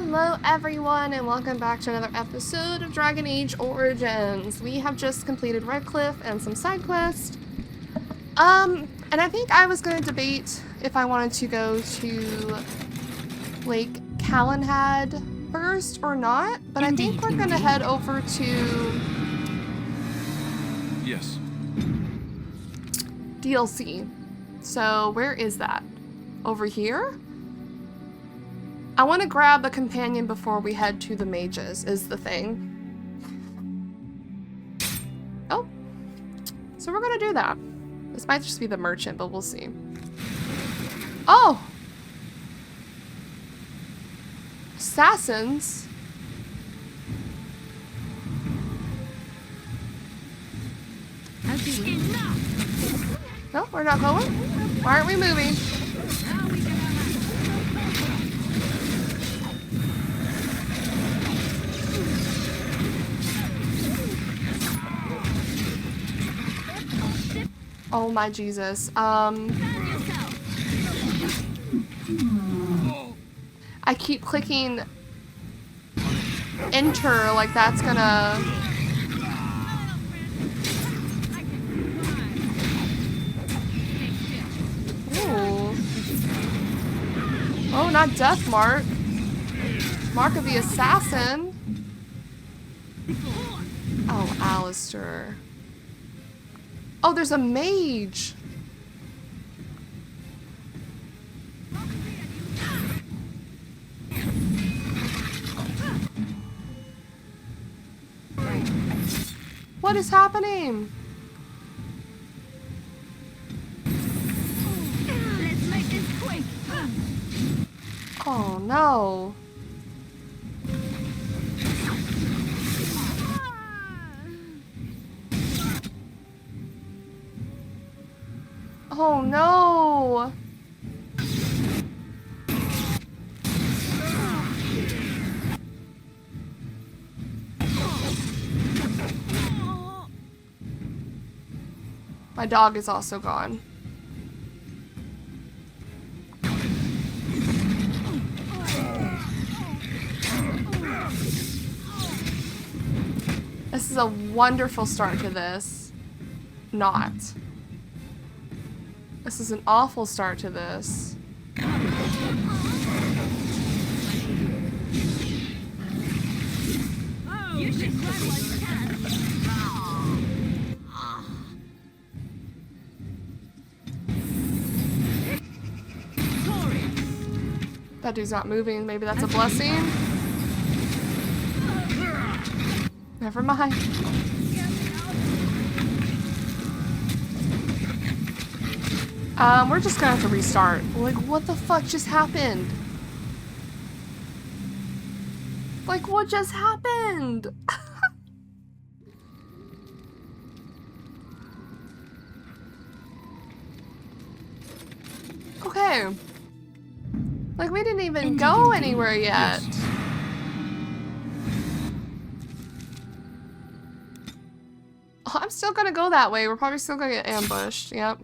Hello everyone and welcome back to another episode of Dragon Age Origins. We have just completed Redcliffe and some side quests. And I think I was going to debate if I wanted to go to Lake Calenhad first or not, but I think we're going to head over to... Yes. DLC. So where is that? Over here? I want to grab a companion before we head to the mages, is the thing. Oh. So we're going to do that. This might just be the merchant, but we'll see. Oh! Assassins? No, we're not going. Why aren't we moving? Oh my Jesus. I keep clicking enter like that's gonna... Ooh. Oh, not death mark. Mark of the assassin. Oh, Alistair. Oh, there's a mage. What is happening? Let's make this quick. Oh no. Oh no! My dog is also gone. This is a wonderful start to this. Not. This is an awful start to this. You should run while you can. That dude's not moving. Maybe that's a blessing. Never mind. We're just gonna have to restart. Like, what the fuck just happened? Like, what just happened? Okay. Like, we didn't even go anywhere yet. Yes. Oh, I'm still gonna go that way. We're probably still gonna get ambushed. Yep.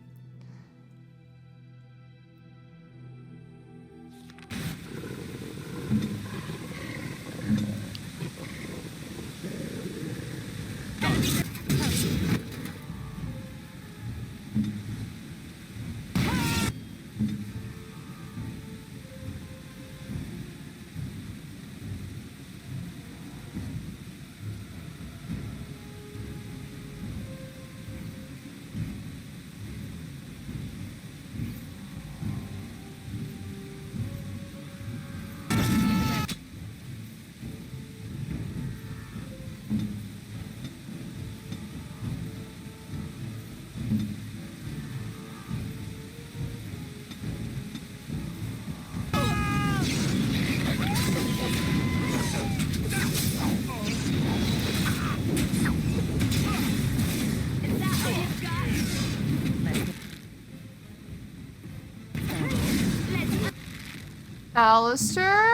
Alistair?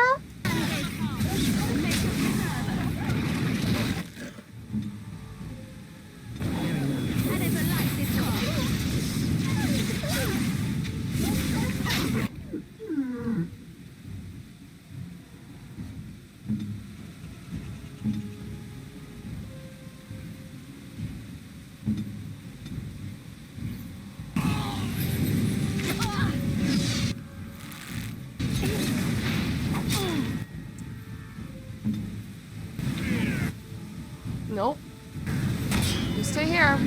Nope. You stay here.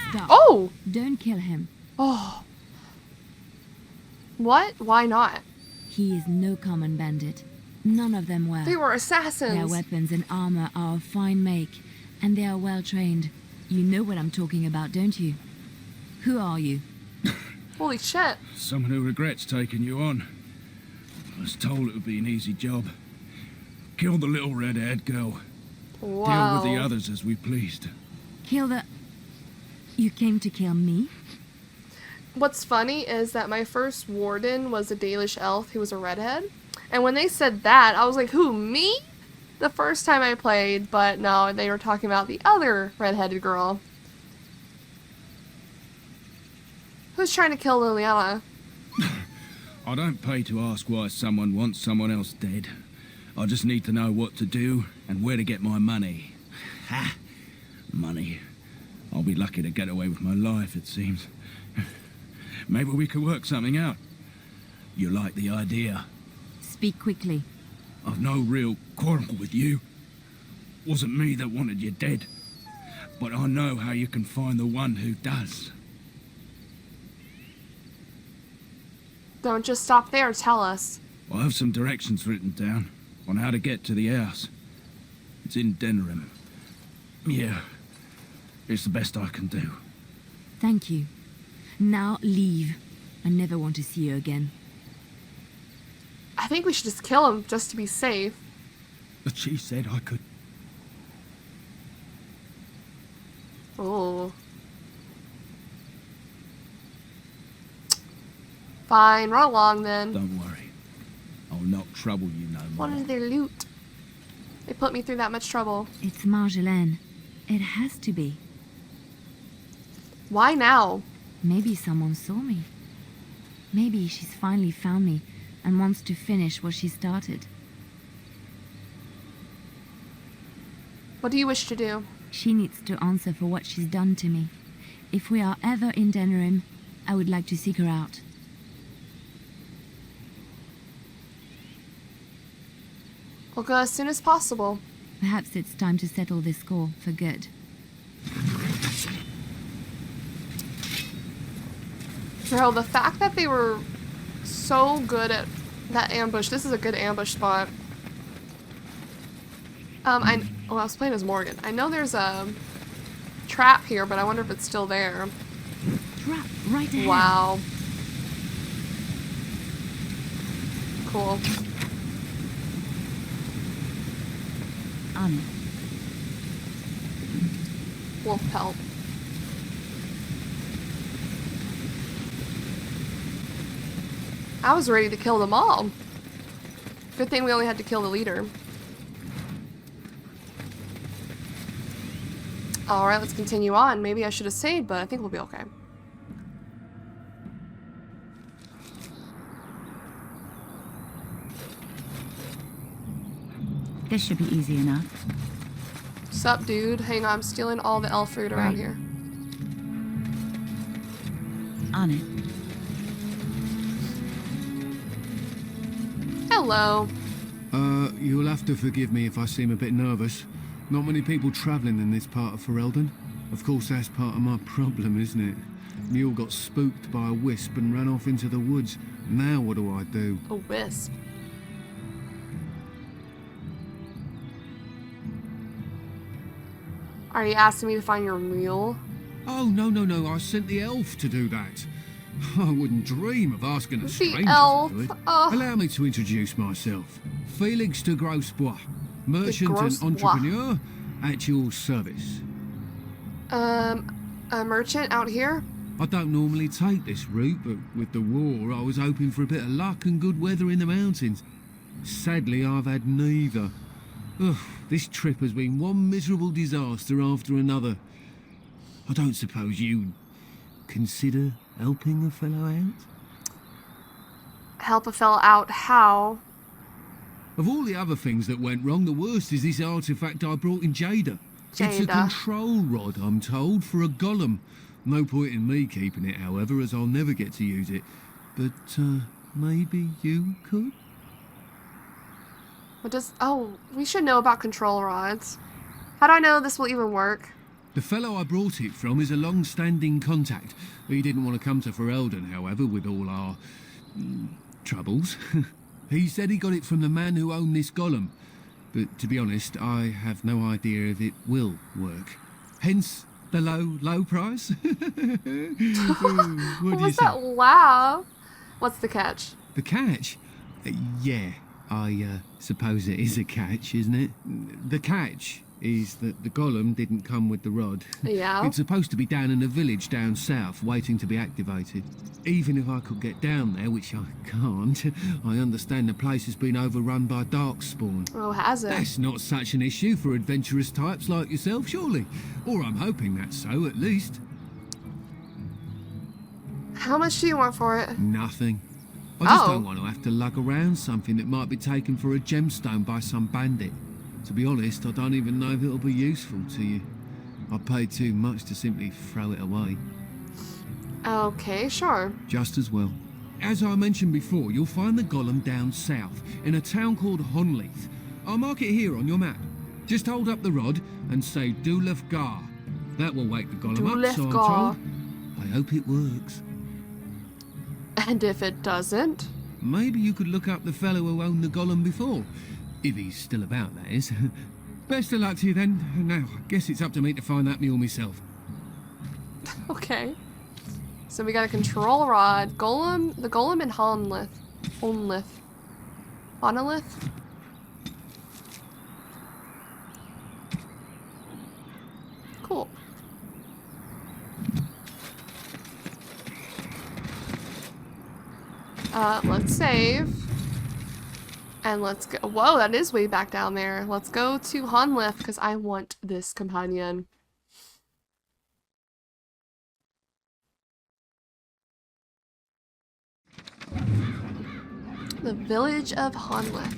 Stop. Oh! Don't kill him. Oh. What? Why not? He is no common bandit. None of them were. They were Their assassins. weapons and armor are of fine make, and they are well trained. You know what I'm talking about, don't you? Who are you? Holy shit. Someone who regrets taking you on. I was told it would be an easy job. Kill the little red-haired girl. Wow. Deal with the others as we pleased. Kill the... You came to kill me? What's funny is that my first warden was a Dalish elf who was a redhead. And when they said that, I was like, who, me? The first time I played, but no, they were talking about the other redheaded girl. Who's trying to kill Liliana? I don't pay to ask why someone wants someone else dead. I just need to know what to do and where to get my money. Ha! Money. I'll be lucky to get away with my life, it seems. Maybe we could work something out. You like the idea? Speak quickly. I've no real quarrel with you. Wasn't me that wanted you dead. But I know how you can find the one who does. Don't just stop there, tell us. I have some directions written down on how to get to the house. It's in Denerim. Yeah, it's the best I can do. Thank you. Now leave. I never want to see you again. I think we should just kill him just to be safe. But she said I could. Oh. Fine, run along then. Don't worry. I'll not trouble you no more. What is their loot? They put me through that much trouble. It's Marjolaine. It has to be. Why now? Maybe someone saw me. Maybe she's finally found me and wants to finish what she started. What do you wish to do? She needs to answer for what she's done to me. If we are ever in Denerim, I would like to seek her out. We'll go as soon as possible. Perhaps it's time to settle this score for good. Bro, the fact that they were so good at that ambush. This is a good ambush spot. I was playing as Morgan. I know there's a trap here, but I wonder if it's still there. Trap right ahead. Wow. Cool. On it. Wolf pelt. I was ready to kill them all. Good thing we only had to kill the leader. Alright, let's continue on. Maybe I should have saved, but I think we'll be okay. This should be easy enough. Sup, dude? Hang on, I'm stealing all the elf food around here. On it. Hello. You'll have to forgive me if I seem a bit nervous. Not many people travelling in this part of Ferelden. Of course, that's part of my problem, isn't it? Mule got spooked by a wisp and ran off into the woods. Now what do I do? A wisp. Are you asking me to find your mule? Oh, no, I sent the elf to do that. I wouldn't dream of asking a stranger elf. to do it. Oh. Allow me to introduce myself. Felix de Grosbois, merchant and Grosbois. entrepreneur at your service. A merchant out here? I don't normally take this route, but with the war, I was hoping for a bit of luck and good weather in the mountains. Sadly, I've had neither. Ugh, this trip has been one miserable disaster after another. I don't suppose you'd consider helping a fellow out? Help a fella out how? Of all the other things that went wrong, the worst is this artifact I brought in Jada. It's a Jada. control rod, I'm told, for a golem. No point in me keeping it, however, as I'll never get to use it. But, maybe you could? What does... Oh, we should know about control rods. How do I know this will even work? The fellow I brought it from is a long-standing contact. He didn't want to come to Ferelden, however, with all our... troubles. He said he got it from the man who owned this golem. But to be honest, I have no idea if it will work. Hence the low price. What do you was say? that laugh? What's the catch? The catch? Yeah, I suppose it is a catch, isn't it? The catch is that the golem didn't come with the rod. Yeah. It's supposed to be down in a village down south, waiting to be activated. Even if I could get down there, which I can't, I understand the place has been overrun by darkspawn. Oh, has it? That's not such an issue for adventurous types like yourself, surely. Or I'm hoping that's so, at least. How much do you want for it? Nothing. I just Oh. don't want to have to lug around something that might be taken for a gemstone by some bandit. To be honest, I don't even know if it'll be useful to you. I paid too much to simply throw it away. Okay, sure. Just as well. As I mentioned before, you'll find the golem down south, in a town called Honleith. I'll mark it here on your map. Just hold up the rod and say Dulef Gar. That will wake the golem up, so I'm Dulef-Gar. told. I hope it works. And if it doesn't? Maybe you could look up the fellow who owned the golem before. If he's still about, that is. Best of luck to you then. Now, I guess it's up to me to find that mule myself. Okay. So we got a control rod. Golem, the golem in Honlith. Honolith? Cool. Let's save. And let's go. Whoa, that is way back down there. Let's go to Honlith because I want this companion. The village of Honlith.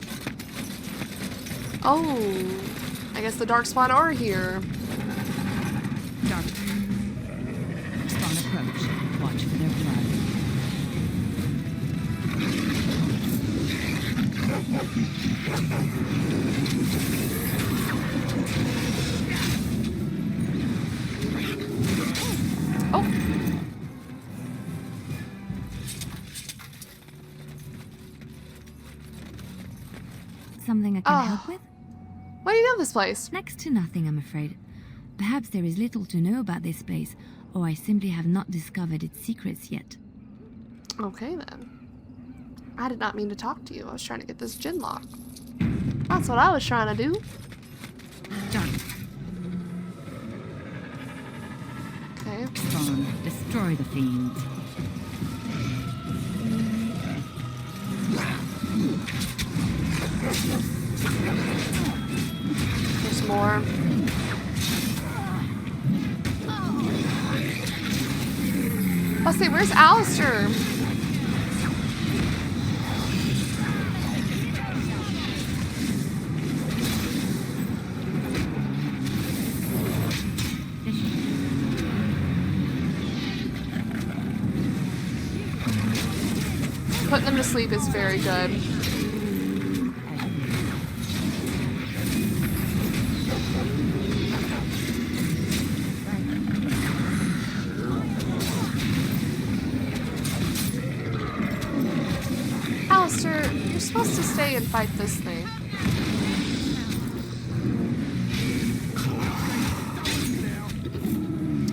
Oh, I guess the Darkspawn are here. Dark. Spawn approach. Watch for their blood. Oh. Something I can help with? Why do you know this place? Next to nothing, I'm afraid. Perhaps there is little to know about this place, or I simply have not discovered its secrets yet. Okay then. I did not mean to talk to you. I was trying to get this gin lock. That's what I was trying to do. Dark. Okay. Spawn. Destroy the fiend. There's more. Let's see, where's Alistair? Putting them to sleep is very good. Alistair, you're supposed to stay and fight this thing.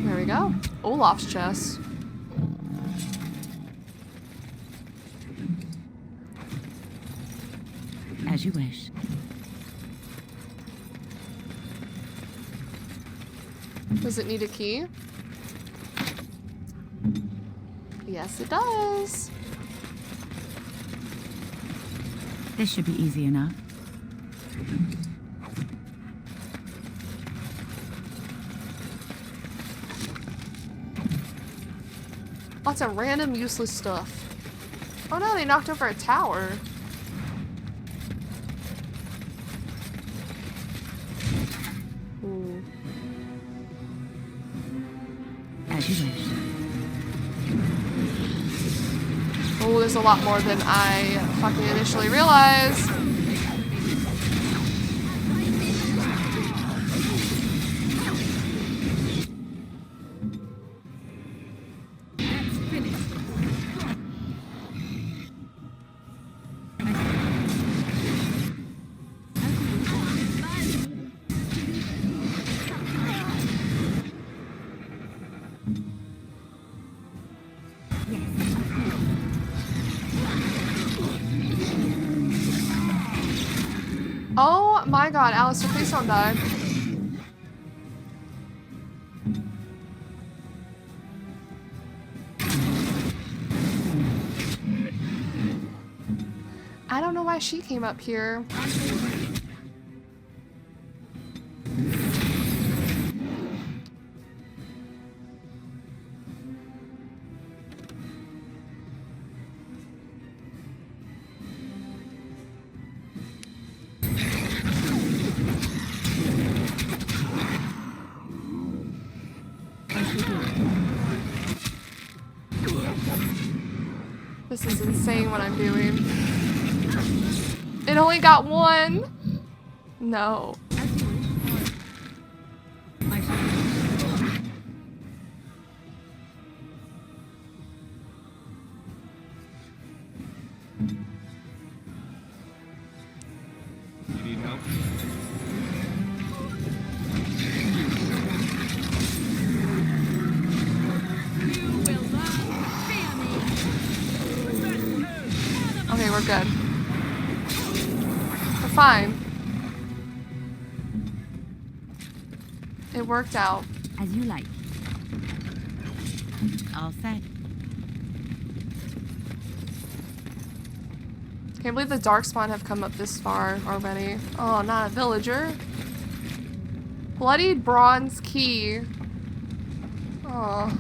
There we go. Olaf's chest. As you wish. Does it need a key? Yes, it does. This should be easy enough. Lots of random useless stuff. Oh no, they knocked over a tower. Ooh. As you wish. Oh, there's a lot more than I fucking initially realized. Oh my god, Alistair, please don't die. I don't know why she came up here. This is insane what I'm doing. It only got one. No. You need help? Okay, we're good. We're fine. It worked out. As you like. All set. Can't believe the Darkspawn have come up this far already. Oh, not a villager. Bloodied bronze key. Oh.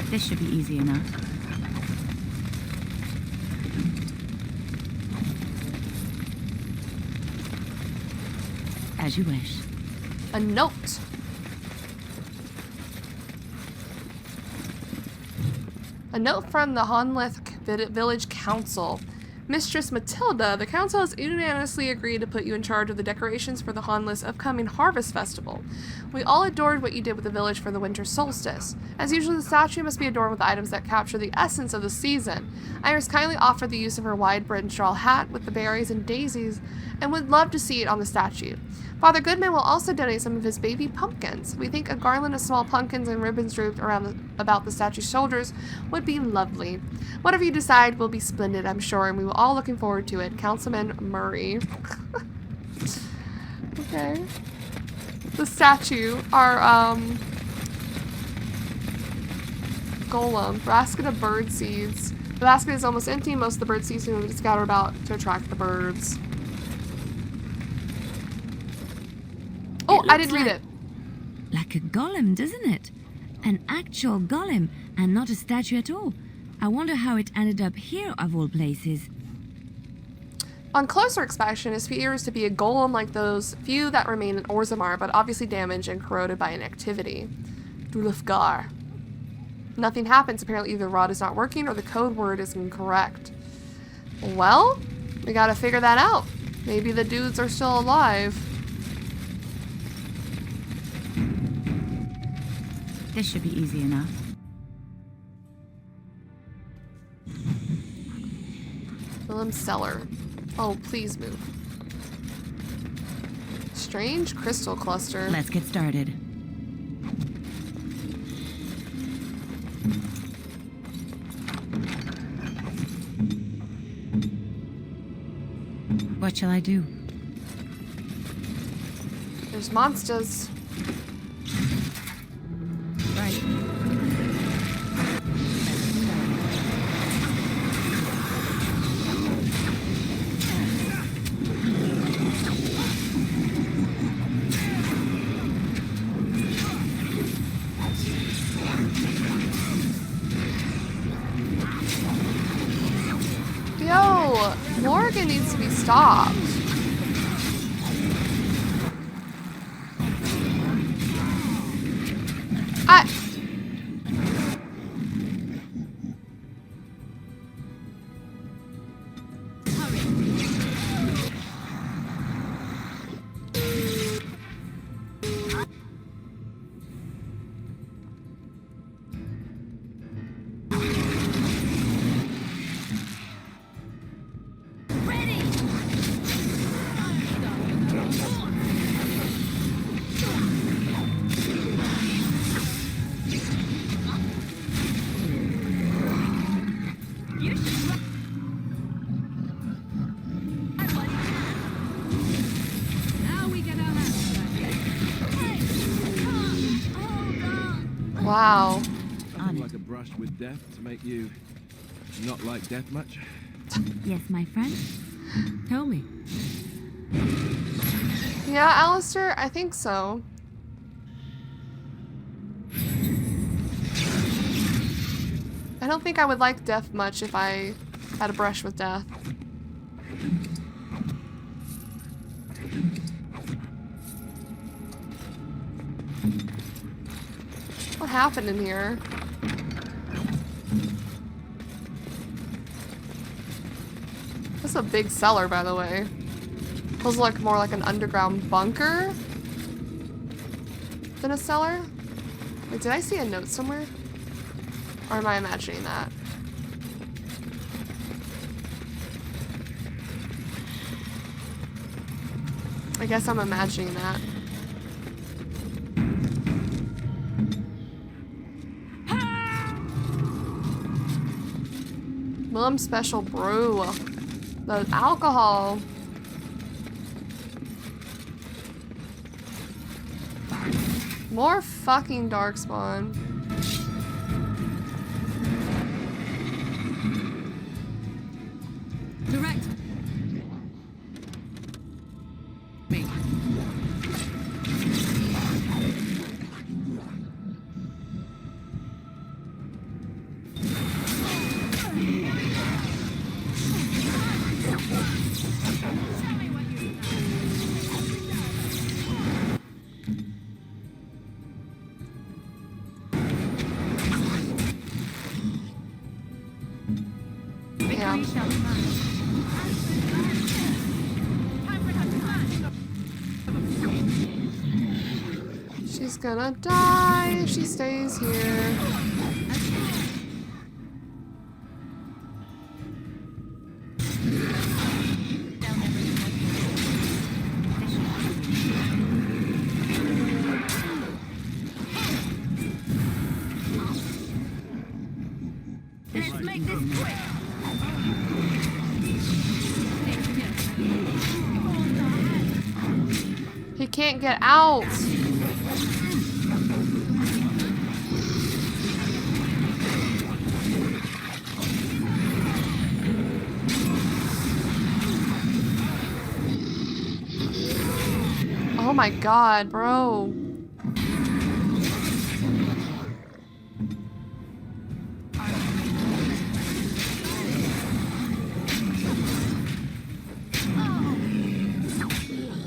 This should be easy enough. As you wish. A note. A note from the Honlith Village Council. Mistress Matilda, the council has unanimously agreed to put you in charge of the decorations for the Honlith's upcoming Harvest Festival. We all adored what you did with the village for the winter solstice. As usual, the statue must be adorned with items that capture the essence of the season. Iris kindly offered the use of her wide-brimmed straw hat with the berries and daisies and would love to see it on the statue. Father Goodman will also donate some of his baby pumpkins. We think a garland of small pumpkins and ribbons draped about the statue's shoulders would be lovely. Whatever you decide will be splendid, I'm sure, and we will all looking forward to it. Councilman Murray. Okay. The statue, our, golem. Basket of bird seeds. The basket is almost empty. Most of the bird seeds will be scattered about to attract the birds. Oh, I didn't read it. Like a golem, doesn't it? An actual golem, and not a statue at all. I wonder how it ended up here, of all places. On closer inspection, it appears to be a golem like those few that remain in Orzammar, but obviously damaged and corroded by inactivity. Dulufgar. Nothing happens. Apparently either the rod is not working or the code word is incorrect. Well, we gotta figure that out. Maybe the dudes are still alive. This should be easy enough. Willem's cellar. Oh, please move. Strange crystal cluster. Let's get started. What shall I do? There's monsters. Right. Yo! Morgan needs to be stopped. Wow. Nothing like a brush with death to make you not like death much. Yes, my friend? Tell me. Yeah, Alistair, I think so. I don't think I would like death much if I had a brush with death. What happened in here? This is a big cellar, by the way. Feels like more like an underground bunker than a cellar. Wait, did I see a note somewhere? Or am I imagining that? I guess I'm imagining that. Willem Special Brew. The alcohol. More fucking darkspawn. Direct. Me. She's gonna die if she stays here. Let's make this quick. He can't get out. Oh my god, bro.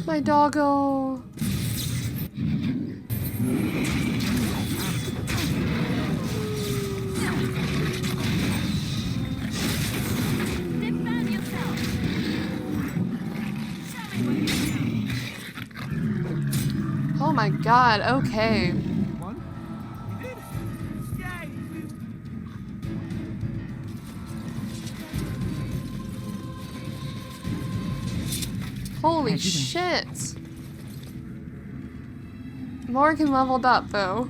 My doggo. Defend yourself. Show me what you can. Oh my god, okay. One? You did it! Yay! Holy shit. Morgan leveled up though.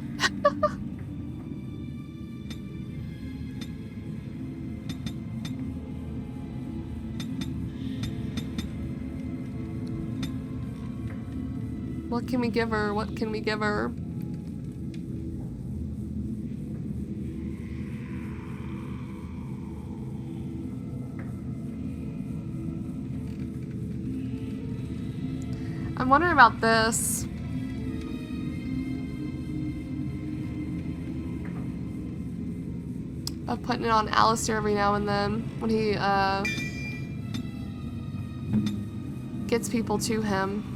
What can we give her? What can we give her? I'm wondering about this. Of putting it on Alistair every now and then when he gets people to him.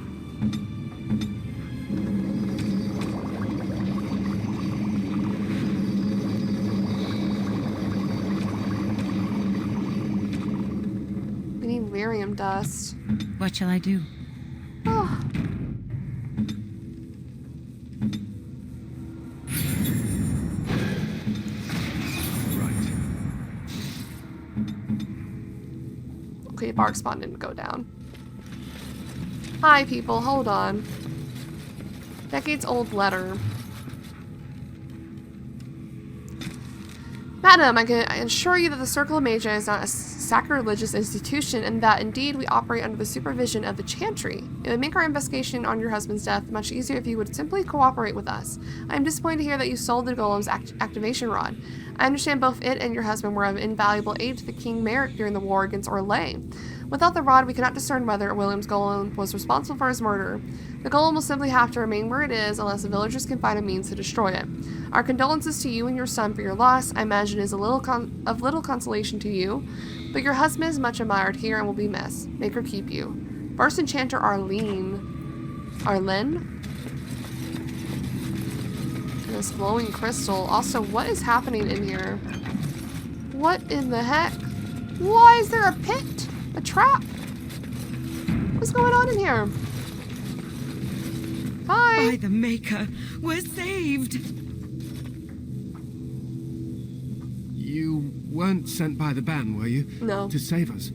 We need lyrium dust. What shall I do? Oh. Okay, bark spawn didn't go down. Hi, people. Hold on. Decades-old letter. Madam, I can assure you that the Circle of Magi is not a sacrilegious institution, and that, indeed, we operate under the supervision of the Chantry. It would make our investigation on your husband's death much easier if you would simply cooperate with us. I am disappointed to hear that you sold the Golem's activation rod. I understand both it and your husband were of invaluable aid to the King Merrick during the war against Orlais. Without the rod, we cannot discern whether William's golem was responsible for his murder. The golem will simply have to remain where it is unless the villagers can find a means to destroy it. Our condolences to you and your son for your loss. I imagine it is of little consolation to you, but your husband is much admired here and will be missed. Make her keep you. First Enchanter Arlene. And this glowing crystal. Also, what is happening in here? What in the heck? Why is there a pit? A trap? What's going on in here? Hi. By the Maker, we're saved. You weren't sent by the ban, were you? No. To save us?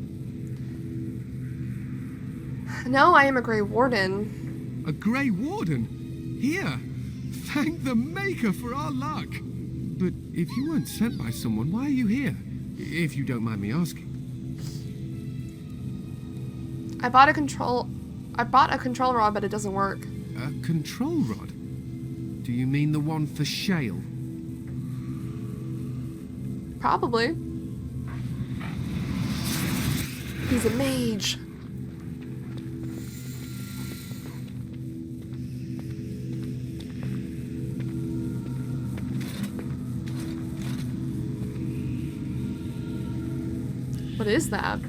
No, I am a Grey Warden. A Grey Warden? Here? Thank the Maker for our luck. But if you weren't sent by someone, why are you here? If you don't mind me asking. I bought a control rod, but it doesn't work. A control rod? Do you mean the one for Shale? Probably. He's a mage. What is that?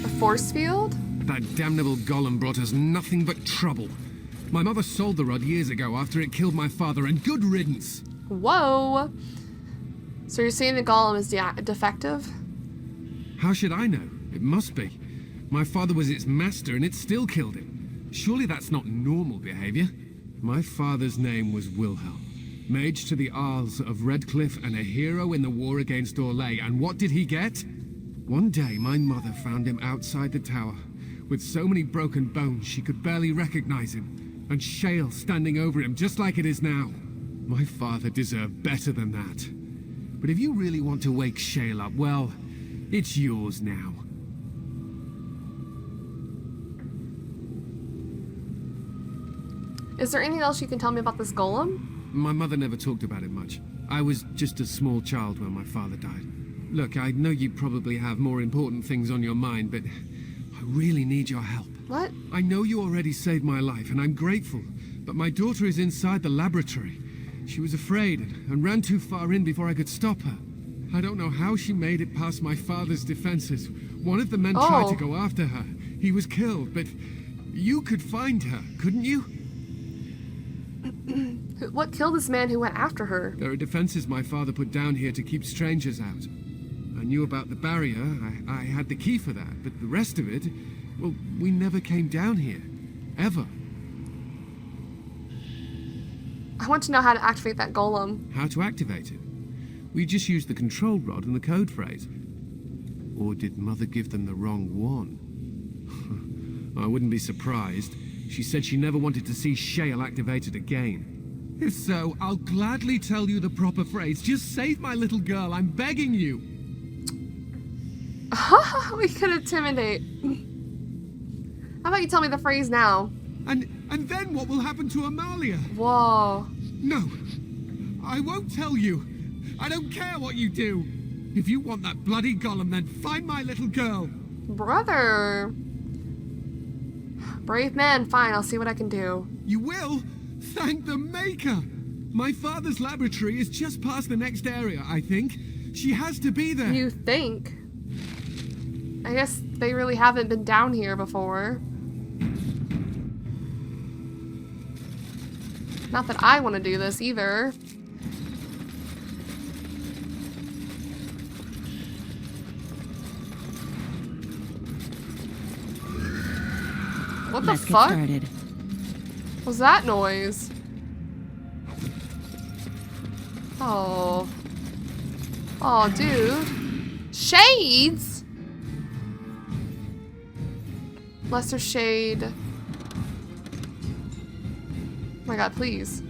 A force field? That damnable golem brought us nothing but trouble. My mother sold the rod years ago after it killed my father, and good riddance. Whoa. So you're saying the golem is defective? How should I know? It must be. My father was its master, and it still killed him. Surely that's not normal behavior. My father's name was Wilhelm, mage to the Isles of Redcliffe and a hero in the war against Orlais. And what did he get? One day, my mother found him outside the tower, with so many broken bones she could barely recognize him, and Shale standing over him just like it is now. My father deserved better than that. But if you really want to wake Shale up, well, it's yours now. Is there anything else you can tell me about this golem? My mother never talked about it much. I was just a small child when my father died. Look, I know you probably have more important things on your mind, but I really need your help. What? I know you already saved my life, and I'm grateful, but my daughter is inside the laboratory. She was afraid and ran too far in before I could stop her. I don't know how she made it past my father's defenses. One of the men tried to go after her. He was killed, but you could find her, couldn't you? What killed this man who went after her? There are defenses my father put down here to keep strangers out. I knew about the barrier, I had the key for that, but the rest of it, well, we never came down here. Ever. I want to know how to activate that golem. How to activate it? We just used the control rod and the code phrase. Or did Mother give them the wrong one? I wouldn't be surprised. She said she never wanted to see Shale activated again. If so, I'll gladly tell you the proper phrase. Just save my little girl, I'm begging you. We could intimidate. How about you tell me the phrase now? And then what will happen to Amalia? Whoa. No, I won't tell you. I don't care what you do. If you want that bloody golem, then find my little girl. Brother. Brave man. Fine, I'll see what I can do. You will? Thank the Maker. My father's laboratory is just past the next area, I think. She has to be there. You think? I guess they really haven't been down here before. Not that I want to do this either. What the Let's get fuck started. was that noise? Oh. Oh, dude. Shades? Lesser shade. Oh my god, please.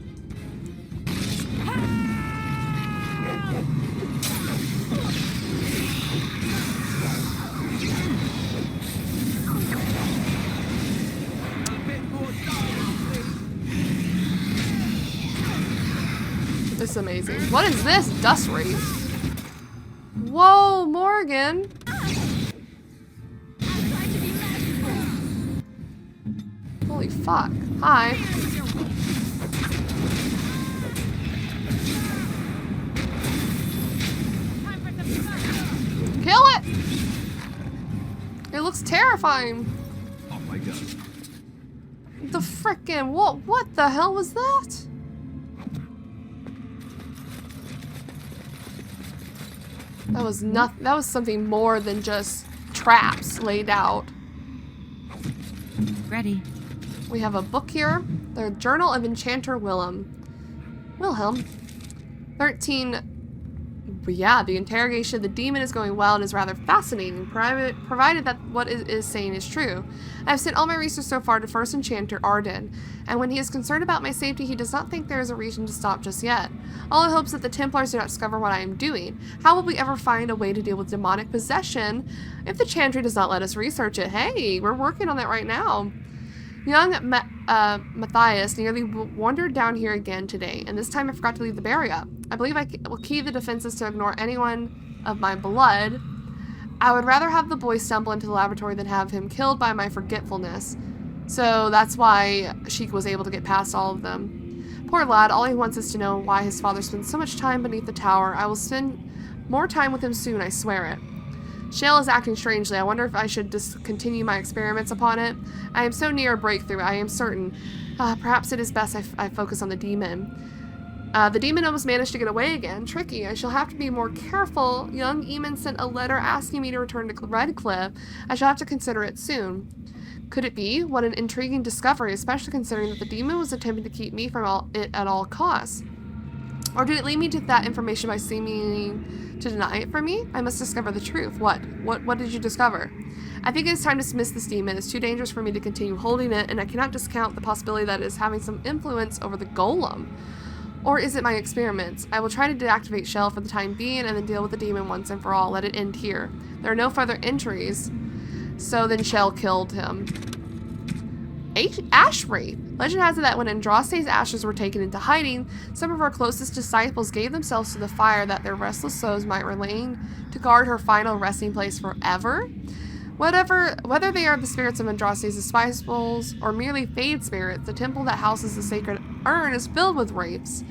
This is amazing. What is this? Dust wraith. Whoa, Morgan. Holy fuck. Hi. Kill it! It looks terrifying. Oh my god. The frickin' what the hell was that? That was nothing. That was something more than just traps laid out. Ready. We have a book here. The Journal of Enchanter Wilhelm. 13. Yeah, the interrogation of the demon is going well and is rather fascinating, provided that what it is saying is true. I have sent all my research so far to First Enchanter Arden, and when he is concerned about my safety, he does not think there is a reason to stop just yet. All in hopes that the Templars do not discover what I am doing. How will we ever find a way to deal with demonic possession if the Chantry does not let us research it? Hey, we're working on that right now. Young Matthias nearly wandered down here again today, and this time I forgot to leave the barrier. I believe I will key the defenses to ignore anyone of my blood. I would rather have the boy stumble into the laboratory than have him killed by my forgetfulness. So that's why Sheik was able to get past all of them. Poor lad, all he wants is to know why his father spends so much time beneath the tower. I will spend more time with him soon, I swear it. Shale is acting strangely. I wonder if I should discontinue my experiments upon it. I am so near a breakthrough, I am certain. Perhaps it is best I focus on the demon. The demon almost managed to get away again. Tricky. I shall have to be more careful. Young Eamon sent a letter asking me to return to Redcliffe. I shall have to consider it soon. Could it be? What an intriguing discovery, especially considering that the demon was attempting to keep me from it at all costs. Or did it lead me to that information by seeming to deny it from me? I must discover the truth. What did you discover? I think it is time to dismiss this demon. It's too dangerous for me to continue holding it, and I cannot discount the possibility that it is having some influence over the golem. Or is it my experiments? I will try to deactivate Shell for the time being and then deal with the demon once and for all. Let it end here. There are no further entries. So then Shell killed him. Ash Wraith. Legend has it that when Andraste's ashes were taken into hiding, some of her closest disciples gave themselves to the fire that their restless souls might remain to guard her final resting place forever. Whether they are the spirits of Andraste's disciples or merely fade spirits, the temple that houses the sacred urn is filled with wraiths.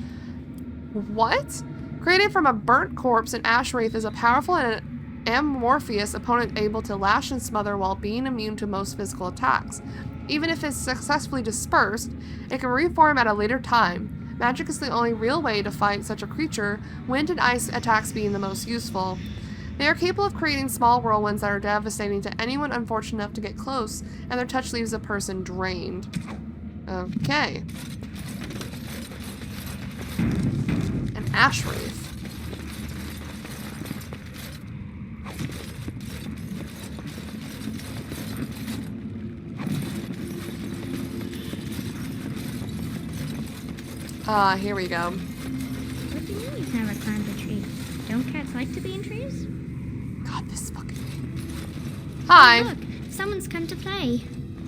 What? Created from a burnt corpse, an ash wraith is a powerful and amorphous opponent able to lash and smother while being immune to most physical attacks. Even if it's successfully dispersed, it can reform at a later time. Magic is the only real way to fight such a creature, wind and ice attacks being the most useful. They are capable of creating small whirlwinds that are devastating to anyone unfortunate enough to get close, and their touch leaves a person drained. Okay. An ash wraith. Here we go. What do you mean you've never climbed a tree? Don't cats like to be in trees? God, this fucking thing. Hi. Oh, look, someone's come to play.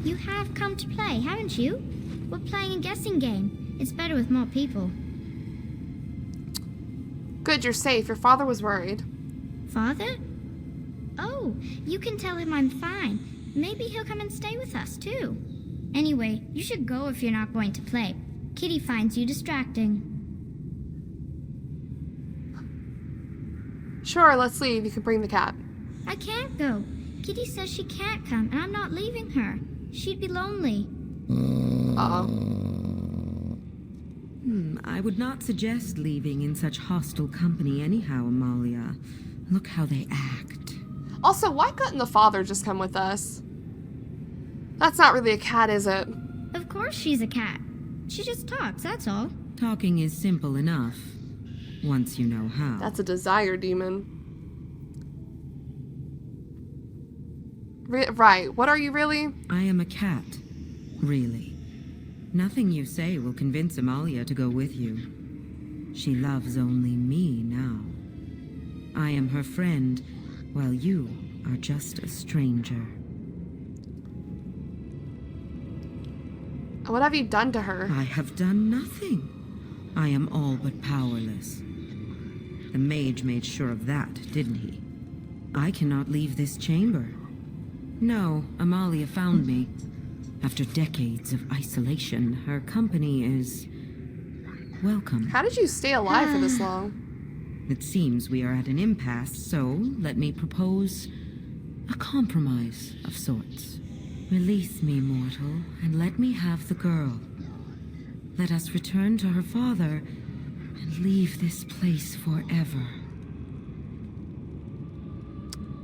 You have come to play, haven't you? We're playing a guessing game. It's better with more people. Good, you're safe. Your father was worried. Father? Oh, you can tell him I'm fine. Maybe he'll come and stay with us, too. Anyway, you should go if you're not going to play. Kitty finds you distracting. Sure, let's leave. You can bring the cat. I can't go. Kitty says she can't come, and I'm not leaving her. She'd be lonely. I would not suggest leaving in such hostile company anyhow, Amalia. Look how they act. Also, why couldn't the father just come with us? That's not really a cat, is it? Of course she's a cat. She just talks, that's all. Talking is simple enough, once you know how. That's a desire demon. Right, what are you really? I am a cat, really. Nothing you say will convince Amalia to go with you. She loves only me now. I am her friend, while you are just a stranger. What have you done to her? I have done nothing. I am all but powerless. The mage made sure of that, didn't he? I cannot leave this chamber. No, Amalia found me. After decades of isolation, her company is welcome. How did you stay alive for this long? It seems we are at an impasse, so let me propose a compromise of sorts. Release me, mortal, and let me have the girl. Let us return to her father and leave this place forever.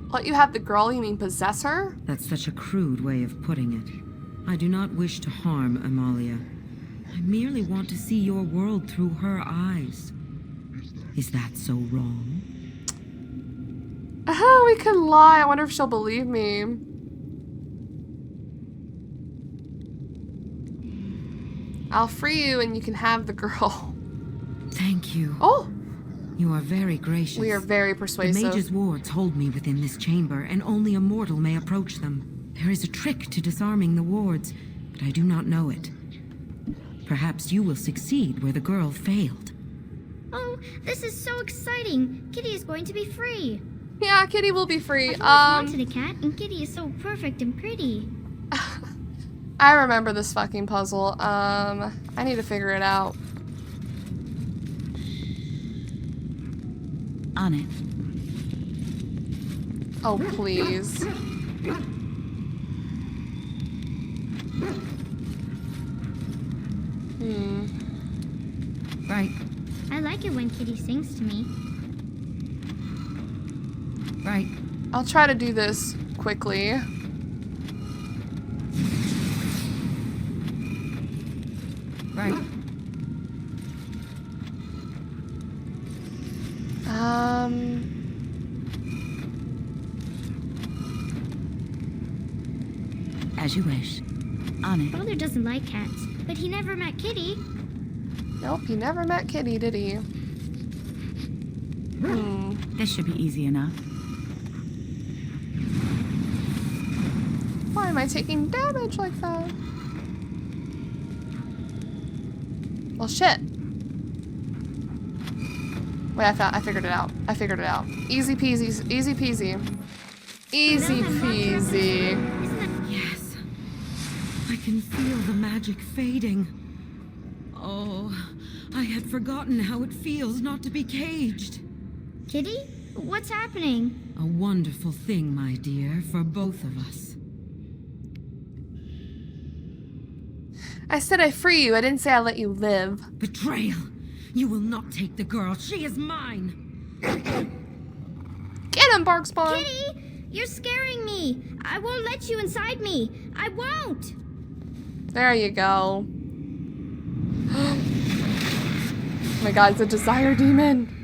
Let you have the girl? You mean possess her? That's such a crude way of putting it. I do not wish to harm Amalia. I merely want to see your world through her eyes. Is that so wrong? Oh, we could lie. I wonder if she'll believe me. I'll free you and you can have the girl. Thank you. Oh, You are very gracious. we are very The persuasive. mage's wards hold me within this chamber, and only a mortal may approach them. There is a trick to disarming the wards, but I do not know it. Perhaps you will succeed where the girl failed. Oh, this is so exciting. Kitty is going to be free. Yeah, Kitty will be free. I've always wanted a cat, and Kitty is so perfect and pretty. I remember this fucking puzzle. I need to figure it out. On it. Oh, please. Right, I like it when Kitty sings to me. right. I'll try to do this quickly. Right. As you wish. On it. Father doesn't like cats, but he never met Kitty. Nope, he never met Kitty, did he? This should be easy enough. Why am I taking damage like that? Well, shit. Wait, I figured it out. I figured it out. Easy peasy, easy peasy. Easy peasy. Yes. I can feel the magic fading. Oh, I had forgotten how it feels not to be caged. Kitty? What's happening? A wonderful thing, my dear, for both of us. I said I free you. I didn't say I let you live. Betrayal! You will not take the girl. She is mine! Get him, Barkspawn. Kitty! You're scaring me. I won't let you inside me. I won't. There you go. Oh my god, it's a desire demon.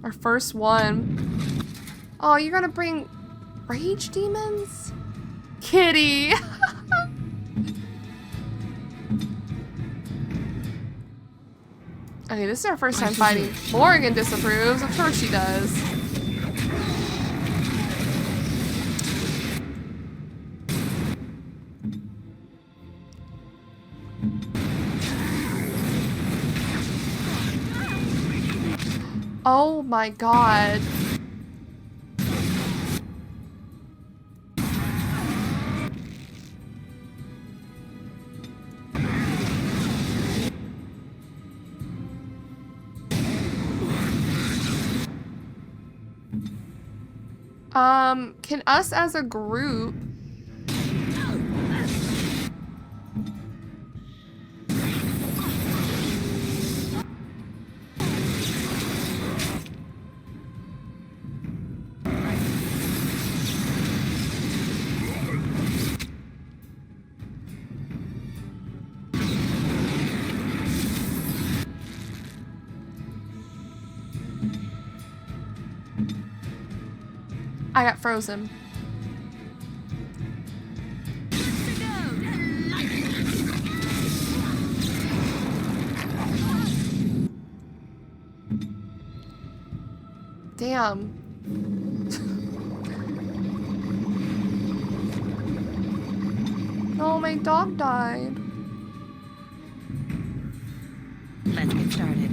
Our first one. Oh, you're gonna bring rage demons? Kitty! Okay, this is our first time fighting. Morgan disapproves. Of course she does. Oh my god. Can us as a group... I got frozen. Damn. Oh, my dog died. Let's get started.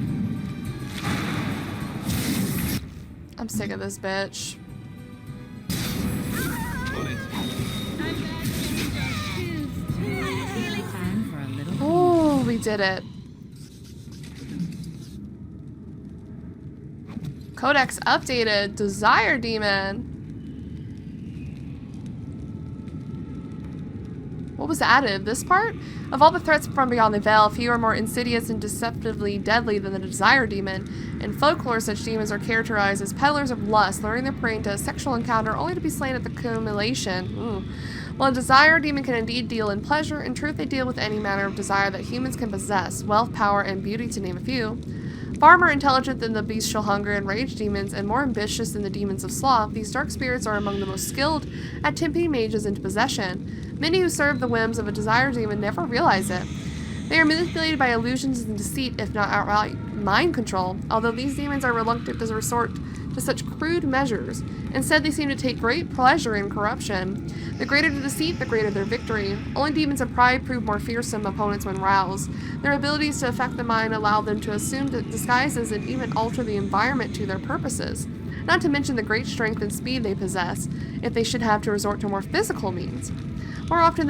I'm sick of this bitch. Time for a little. Oh, we did it. Codex updated. Desire Demon. What was added? This part? Of all the threats from beyond the veil, few are more insidious and deceptively deadly than the Desire Demon. In folklore, such demons are characterized as peddlers of lust, luring their prey into a sexual encounter only to be slain at the culmination. While a Desire Demon can indeed deal in pleasure, in truth they deal with any manner of desire that humans can possess, wealth, power, and beauty to name a few. Far more intelligent than the bestial hunger and rage demons, and more ambitious than the demons of sloth, these dark spirits are among the most skilled at tempting mages into possession. Many who serve the whims of a Desire Demon never realize it. They are manipulated by illusions and deceit, if not outright mind control, although these demons are reluctant to resort to such crude measures. Instead, they seem to take great pleasure in corruption. The greater the deceit, the greater their victory. Only demons of pride prove more fearsome opponents when roused. Their abilities to affect the mind allow them to assume disguises and even alter the environment to their purposes. Not to mention the great strength and speed they possess, if they should have to resort to more physical means. Most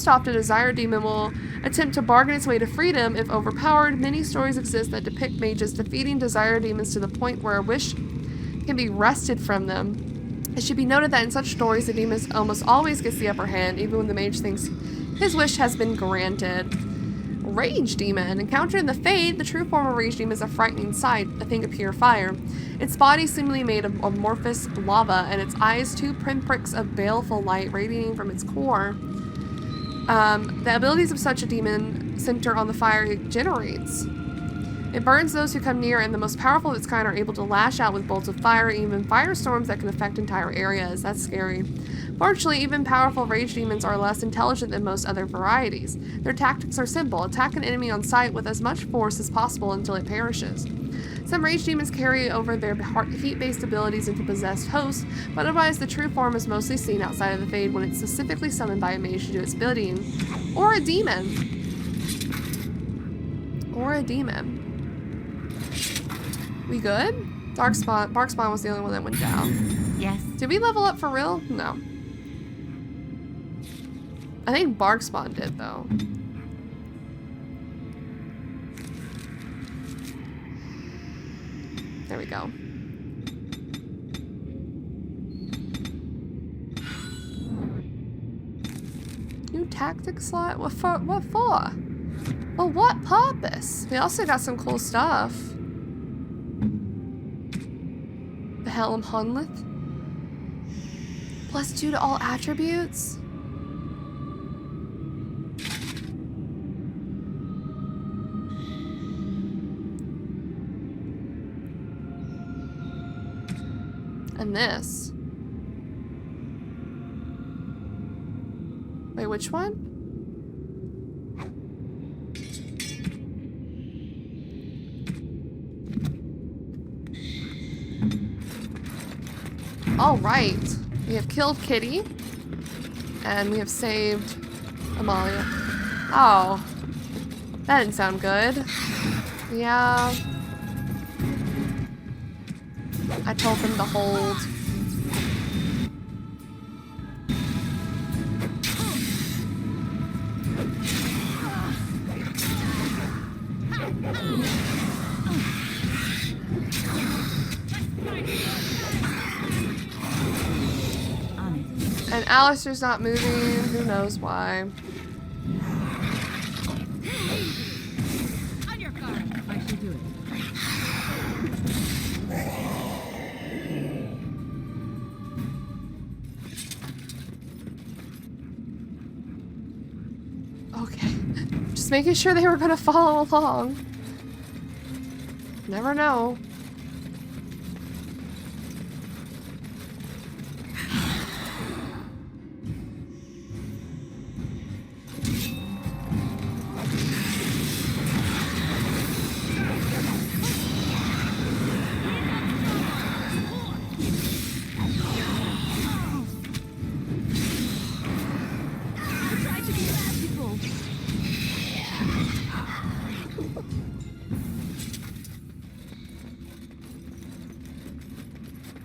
often, a Desire Demon will attempt to bargain its way to freedom if overpowered. Many stories exist that depict mages defeating Desire Demons to the point where a wish can be wrested from them. It should be noted that in such stories, the demon almost always gets the upper hand, even when the mage thinks his wish has been granted. Rage Demon. Encountered in the Fade, the true form of Rage Demon is a frightening sight, a thing of pure fire. Its body seemingly made of amorphous lava, and its eyes two pinpricks of baleful light radiating from its core. The abilities of such a demon center on the fire it generates. It burns those who come near, and the most powerful of its kind are able to lash out with bolts of fire, even firestorms that can affect entire areas. That's scary. Fortunately, even powerful rage demons are less intelligent than most other varieties. Their tactics are simple. Attack an enemy on sight with as much force as possible until it perishes. Some rage demons carry over their heat-based abilities into possessed hosts, but otherwise the true form is mostly seen outside of the Fade when it's specifically summoned by a mage to do its bidding. Or a demon. We good? Barkspawn was the only one that went down. Yes. Did we level up for real? No. I think Barkspawn did, though. There we go. New tactic slot? What for? Well, what purpose? We also got some cool stuff. The Helm Honlith. +2 to all attributes. And this. Wait, which one? All right. We have killed Kitty. And we have saved Amalia. Oh. That didn't sound good. Yeah. I told them to hold. And Alistair's not moving. Who knows why. On your guard. I shall do it. Okay. Just making sure they were gonna follow along. Never know.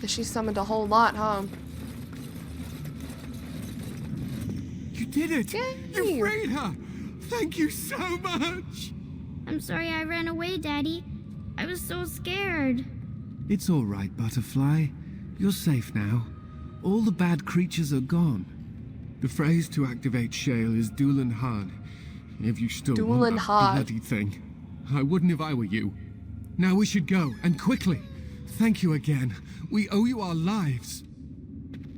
She summoned a whole lot, huh? You did it! Yay! You freed her! Thank you so much! I'm sorry I ran away, Daddy. I was so scared. It's all right, Butterfly. You're safe now. All the bad creatures are gone. The phrase to activate Shale is Doolan Hard. If you still want Doolan that Hard. bloody thing. I wouldn't if I were you. Now we should go, and quickly. Thank you again. We owe you our lives.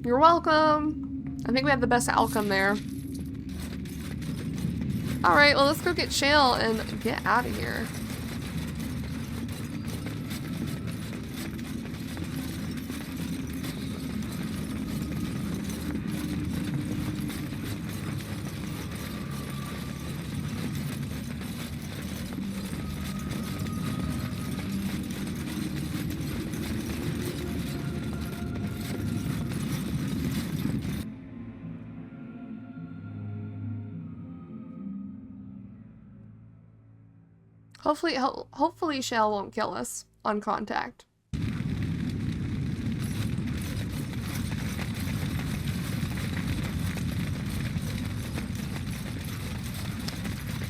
You're welcome. I think we have the best outcome there. Alright, well, let's go get Shale and get out of here. Hopefully Shale won't kill us on contact.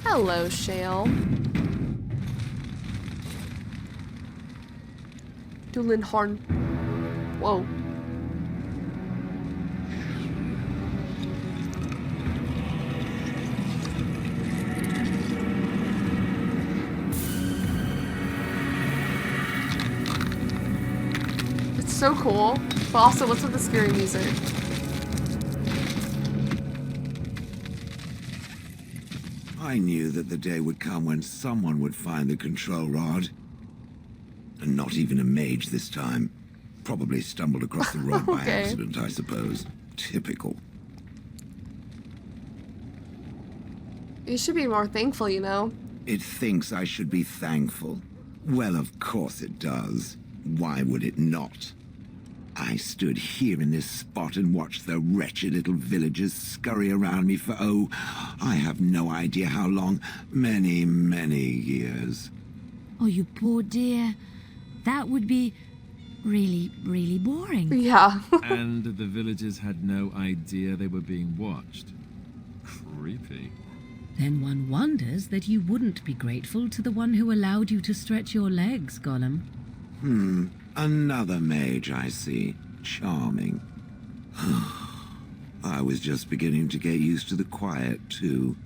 Hello, Shale. Doolinhorn. Whoa. So cool, but also what's with the scary music? I knew that the day would come when someone would find the control rod. And not even a mage this time. Probably stumbled across the rod by Okay. accident, I suppose. Typical. You should be more thankful, you know. It thinks I should be thankful. Well, of course it does. Why would it not? I stood here in this spot and watched the wretched little villagers scurry around me for, oh, I have no idea how long. Many, many years. Oh, you poor dear. That would be really, really boring. Yeah. And the villagers had no idea they were being watched. Creepy. Then one wonders that you wouldn't be grateful to the one who allowed you to stretch your legs, Gollum. Another mage, I see. Charming. I was just beginning to get used to the quiet, too.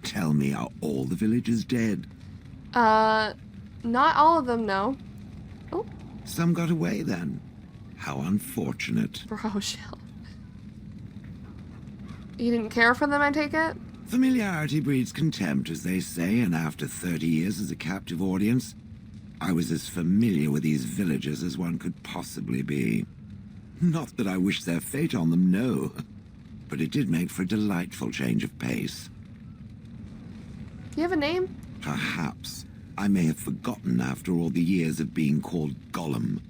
Tell me, are all the villagers dead? Not all of them, no. Oh, Some got away, then. How unfortunate. bro, Shale. You didn't care for them, I take it? Familiarity breeds contempt, as they say, and after 30 years as a captive audience, I was as familiar with these villagers as one could possibly be. Not that I wish their fate on them, no. But it did make for a delightful change of pace. Do you have a name? Perhaps. I may have forgotten after all the years of being called Gollum.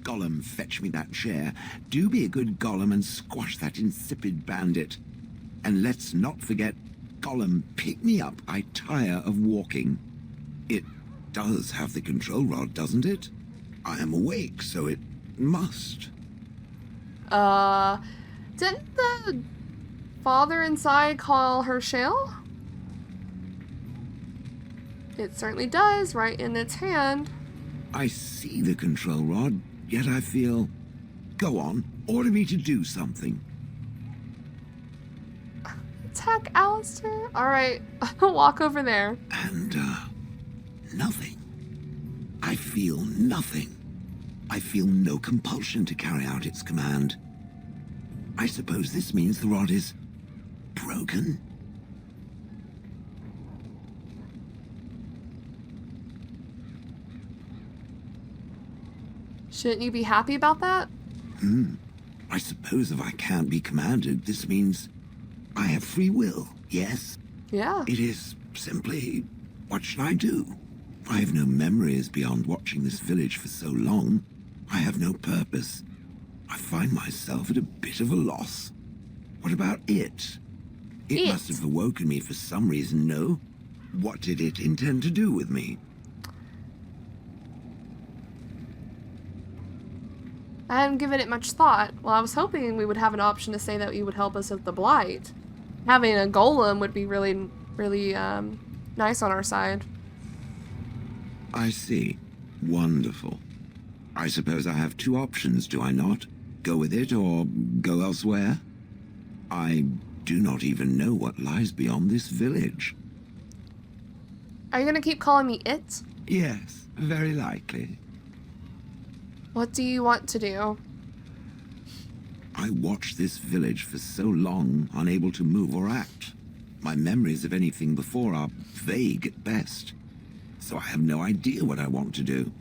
Gollum, fetch me that chair. Do be a good Gollum and squash that insipid bandit. And let's not forget, Gollum, pick me up. I tire of walking. It does have the control rod, doesn't it? I am awake, so it must. Didn't the father inside call her Shale? It certainly does, right in its hand. I see the control rod, yet I feel... Go on, order me to do something. Alistair. Alright, I'll walk over there. And, nothing. I feel nothing. I feel no compulsion to carry out its command. I suppose this means the rod is broken? Shouldn't you be happy about that? I suppose if I can't be commanded, this means I have free will, yes? Yeah. It is simply, what should I do? I have no memories beyond watching this village for so long. I have no purpose. I find myself at a bit of a loss. What about it? It must have awoken me for some reason, no? What did it intend to do with me? I hadn't given it much thought. Well, I was hoping we would have an option to say that you would help us with the blight. Having a golem would be really, really nice on our side. I see. Wonderful. I suppose I have two options, do I not? Go with it or go elsewhere? I do not even know what lies beyond this village. Are you gonna keep calling me it? Yes, very likely. What do you want to do? I watched this village for so long, unable to move or act. My memories of anything before are vague at best. So I have no idea what I want to do.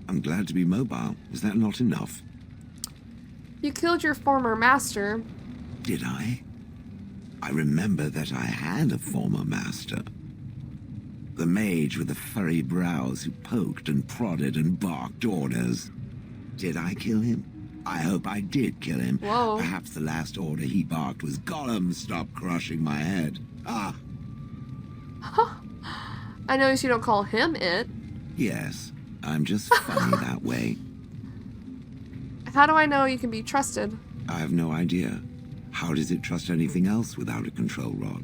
I'm glad to be mobile. Is that not enough? You killed your former master. Did I? I remember that I had a former master. The mage with the furry brows who poked and prodded and barked orders. Did I kill him? I hope I did kill him. Whoa. Perhaps the last order he barked was, "Gollum, stop crushing my head." Ah, I noticed you don't call him it. yes. I'm just funny that way. How do I know you can be trusted? I have no idea. How does it trust anything else without a control rod?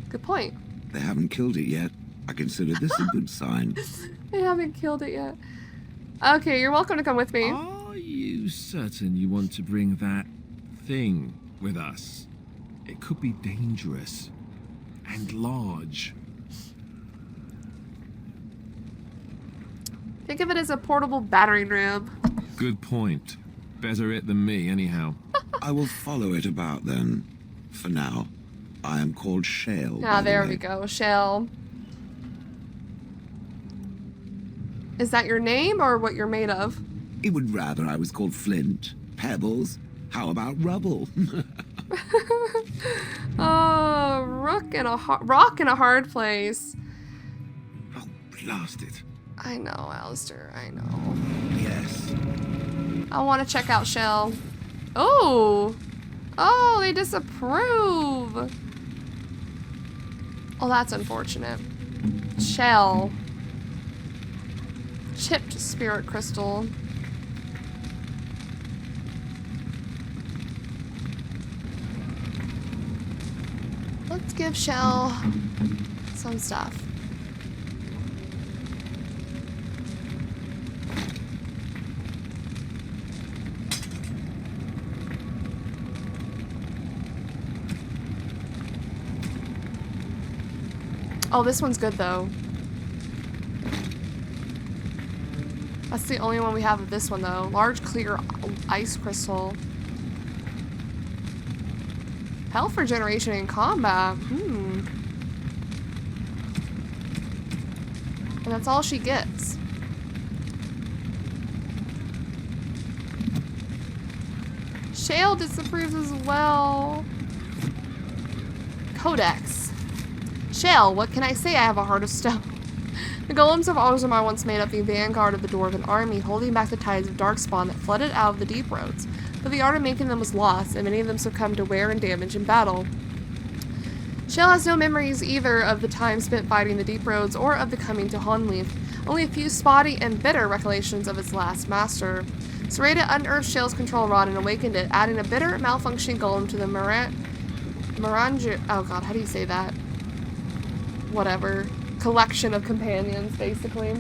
Good point. They haven't killed it yet. I consider this a good sign. They haven't killed it yet. Okay, you're welcome to come with me. Are you certain you want to bring that thing with us? It could be dangerous and large. Think of it as a portable battering ram. Good point. Better it than me, anyhow. I will follow it about then. For now, I am called Shale. Ah, by the there way. we go. Shell. Is that your name or what you're made of? It would rather I was called Flint. Pebbles. How about rubble? Oh, rock in a hard place. Oh, blast it. I know, Alistair. I know. Yes. I want to check out Shell. Oh! Oh, they disapprove. Oh, that's unfortunate. Shell. Chipped spirit crystal. Let's give Shell some stuff. Oh, this one's good though. That's the only one we have of this one though. Large clear ice crystal. Health regeneration in combat. And that's all she gets. Shale disapproves as well. Codex. Shale, what can I say? I have a heart of stone. The golems of Ozumar once made up the vanguard of the Dwarven army, holding back the tides of darkspawn that flooded out of the deep roads. But the art of making them was lost, and many of them succumbed to wear and damage in battle. Shale has no memories either of the time spent fighting the deep roads or of the coming to Honleaf, only a few spotty and bitter recollections of its last master. Sereda unearthed Shale's control rod and awakened it, adding a bitter, malfunctioning golem to the oh god, how do you say that? Whatever. Collection of companions, basically.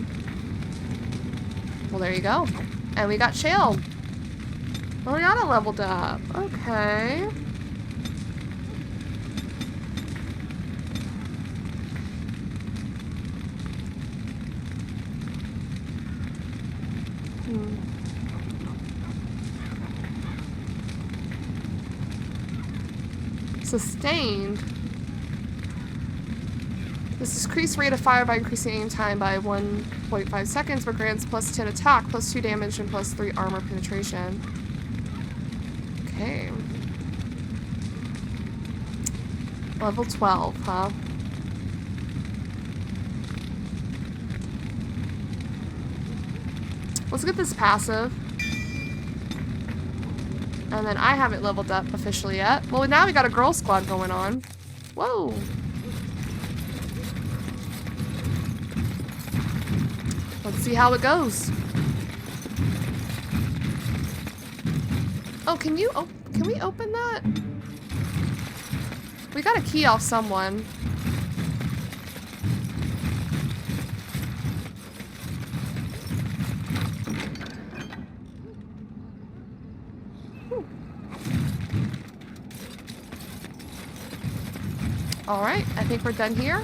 Well, there you go. And we got Shale. Liliana leveled up. Okay. Sustained. This increased rate of fire by increasing aim time by 1.5 seconds, but grants plus 10 attack, plus 2 damage, and plus 3 armor penetration. Okay. Level 12, huh? Let's get this passive. And then I haven't leveled up officially yet. Well, now we got a girl squad going on. Whoa. Let's see how it goes. Oh, can we open that? We got a key off someone. All right, I think we're done here.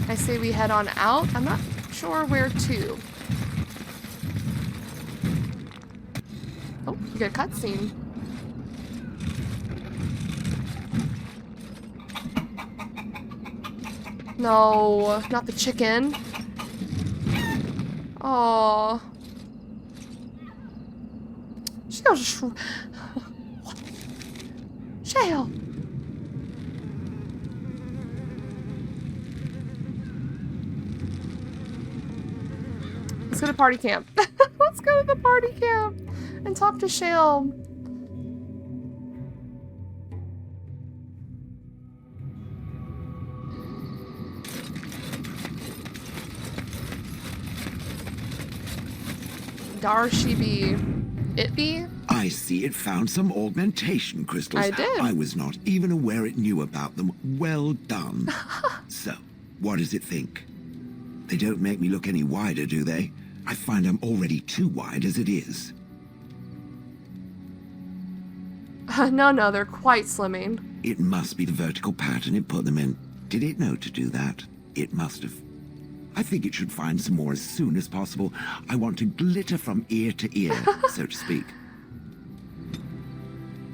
I say we head on out. I'm not sure where to. Oh, you get a cutscene. No, not the chicken. Oh. Shale. Let's go to party camp. Let's go to the party camp and talk to Shale. Darshi be. It be? I see it found some augmentation crystals. I did. I was not even aware it knew about them. Well done. So, what does it think? They don't make me look any wider, do they? I find I'm already too wide as it is. No, they're quite slimming. It must be the vertical pattern it put them in. Did it know to do that? It must have. I think it should find some more as soon as possible. I want to glitter from ear to ear, so to speak.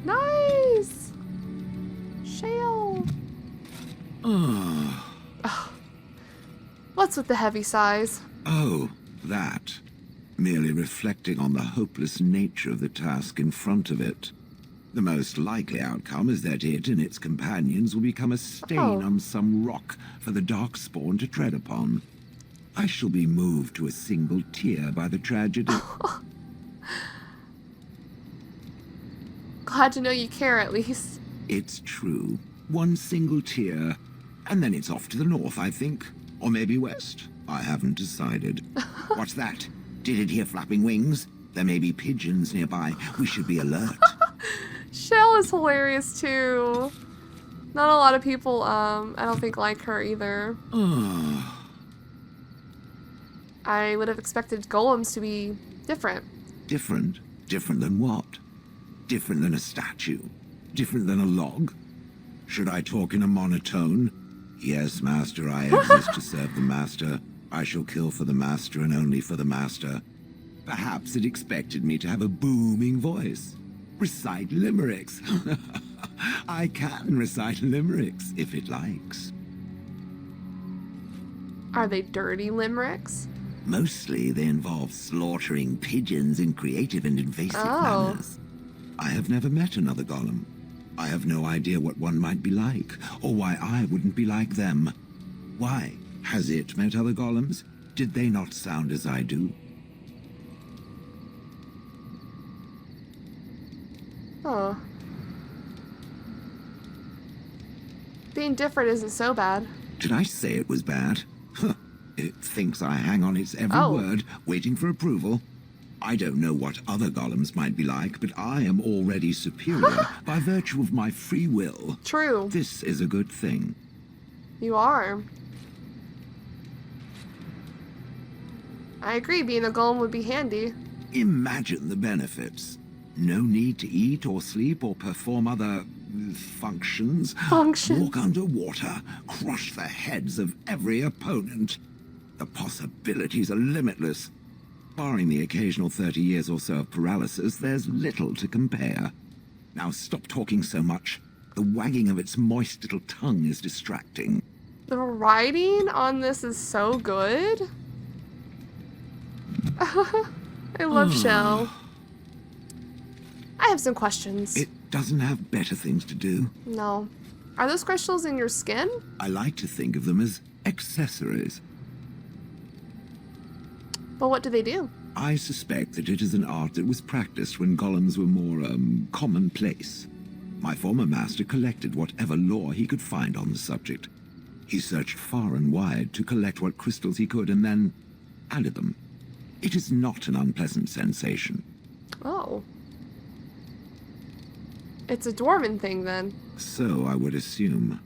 Nice! Shale. Oh. What's with the heavy sighs? Oh, that. Merely reflecting on the hopeless nature of the task in front of it. The most likely outcome is that it and its companions will become a stain on some rock for the Darkspawn to tread upon. I shall be moved to a single tear by the tragedy. Glad to know you care, at least. It's true. One single tear, and then it's off to the north, I think. Or maybe west. I haven't decided. What's that? Did it hear flapping wings? There may be pigeons nearby. We should be alert. Shell is hilarious, too. Not a lot of people, I don't think like her either. I would have expected golems to be different. Different? Different than what? Different than a statue? Different than a log? Should I talk in a monotone? Yes, master, I exist to serve the master. I shall kill for the master and only for the master. Perhaps it expected me to have a booming voice. Recite limericks. I can recite limericks, if it likes. Are they dirty limericks? Mostly they involve slaughtering pigeons in creative and invasive manners. I have never met another golem. I have no idea what one might be like, or why I wouldn't be like them. Why? Has it met other golems? Did they not sound as I do? Oh. Being different isn't so bad. Did I say it was bad? Huh. It thinks I hang on its every word, waiting for approval. I don't know what other golems might be like, but I am already superior by virtue of my free will. True. This is a good thing. You are. I agree, being a golem would be handy. Imagine the benefits. No need to eat or sleep or perform other functions. Walk underwater, crush the heads of every opponent. The possibilities are limitless. Barring the occasional 30 years or so of paralysis, there's little to compare. Now stop talking so much. The wagging of its moist little tongue is distracting. The writing on this is so good. I love Shell. I have some questions. It doesn't have better things to do. No. Are those crystals in your skin? I like to think of them as accessories. But what do they do? I suspect that it is an art that was practiced when golems were more, commonplace. My former master collected whatever lore he could find on the subject. He searched far and wide to collect what crystals he could and then added them. It is not an unpleasant sensation. Oh. It's a dwarven thing, then. So I would assume.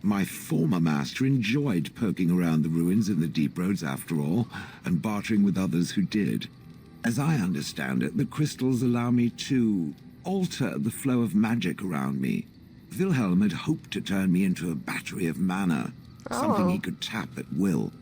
My former master enjoyed poking around the ruins in the deep roads after all, and bartering with others who did. As I understand it, the crystals allow me to alter the flow of magic around me. Wilhelm had hoped to turn me into a battery of mana, something he could tap at will.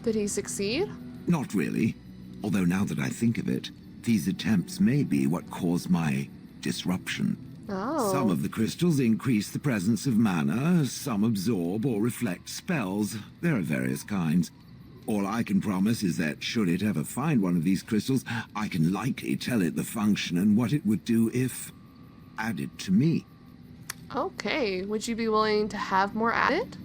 Did he succeed? Not really, although now that I think of it, these attempts may be what caused my disruption. Oh. Some of the crystals increase the presence of mana, some absorb or reflect spells. There are various kinds. All I can promise is that should it ever find one of these crystals, I can likely tell it the function and what it would do if added to me. Okay. Would you be willing to have more added?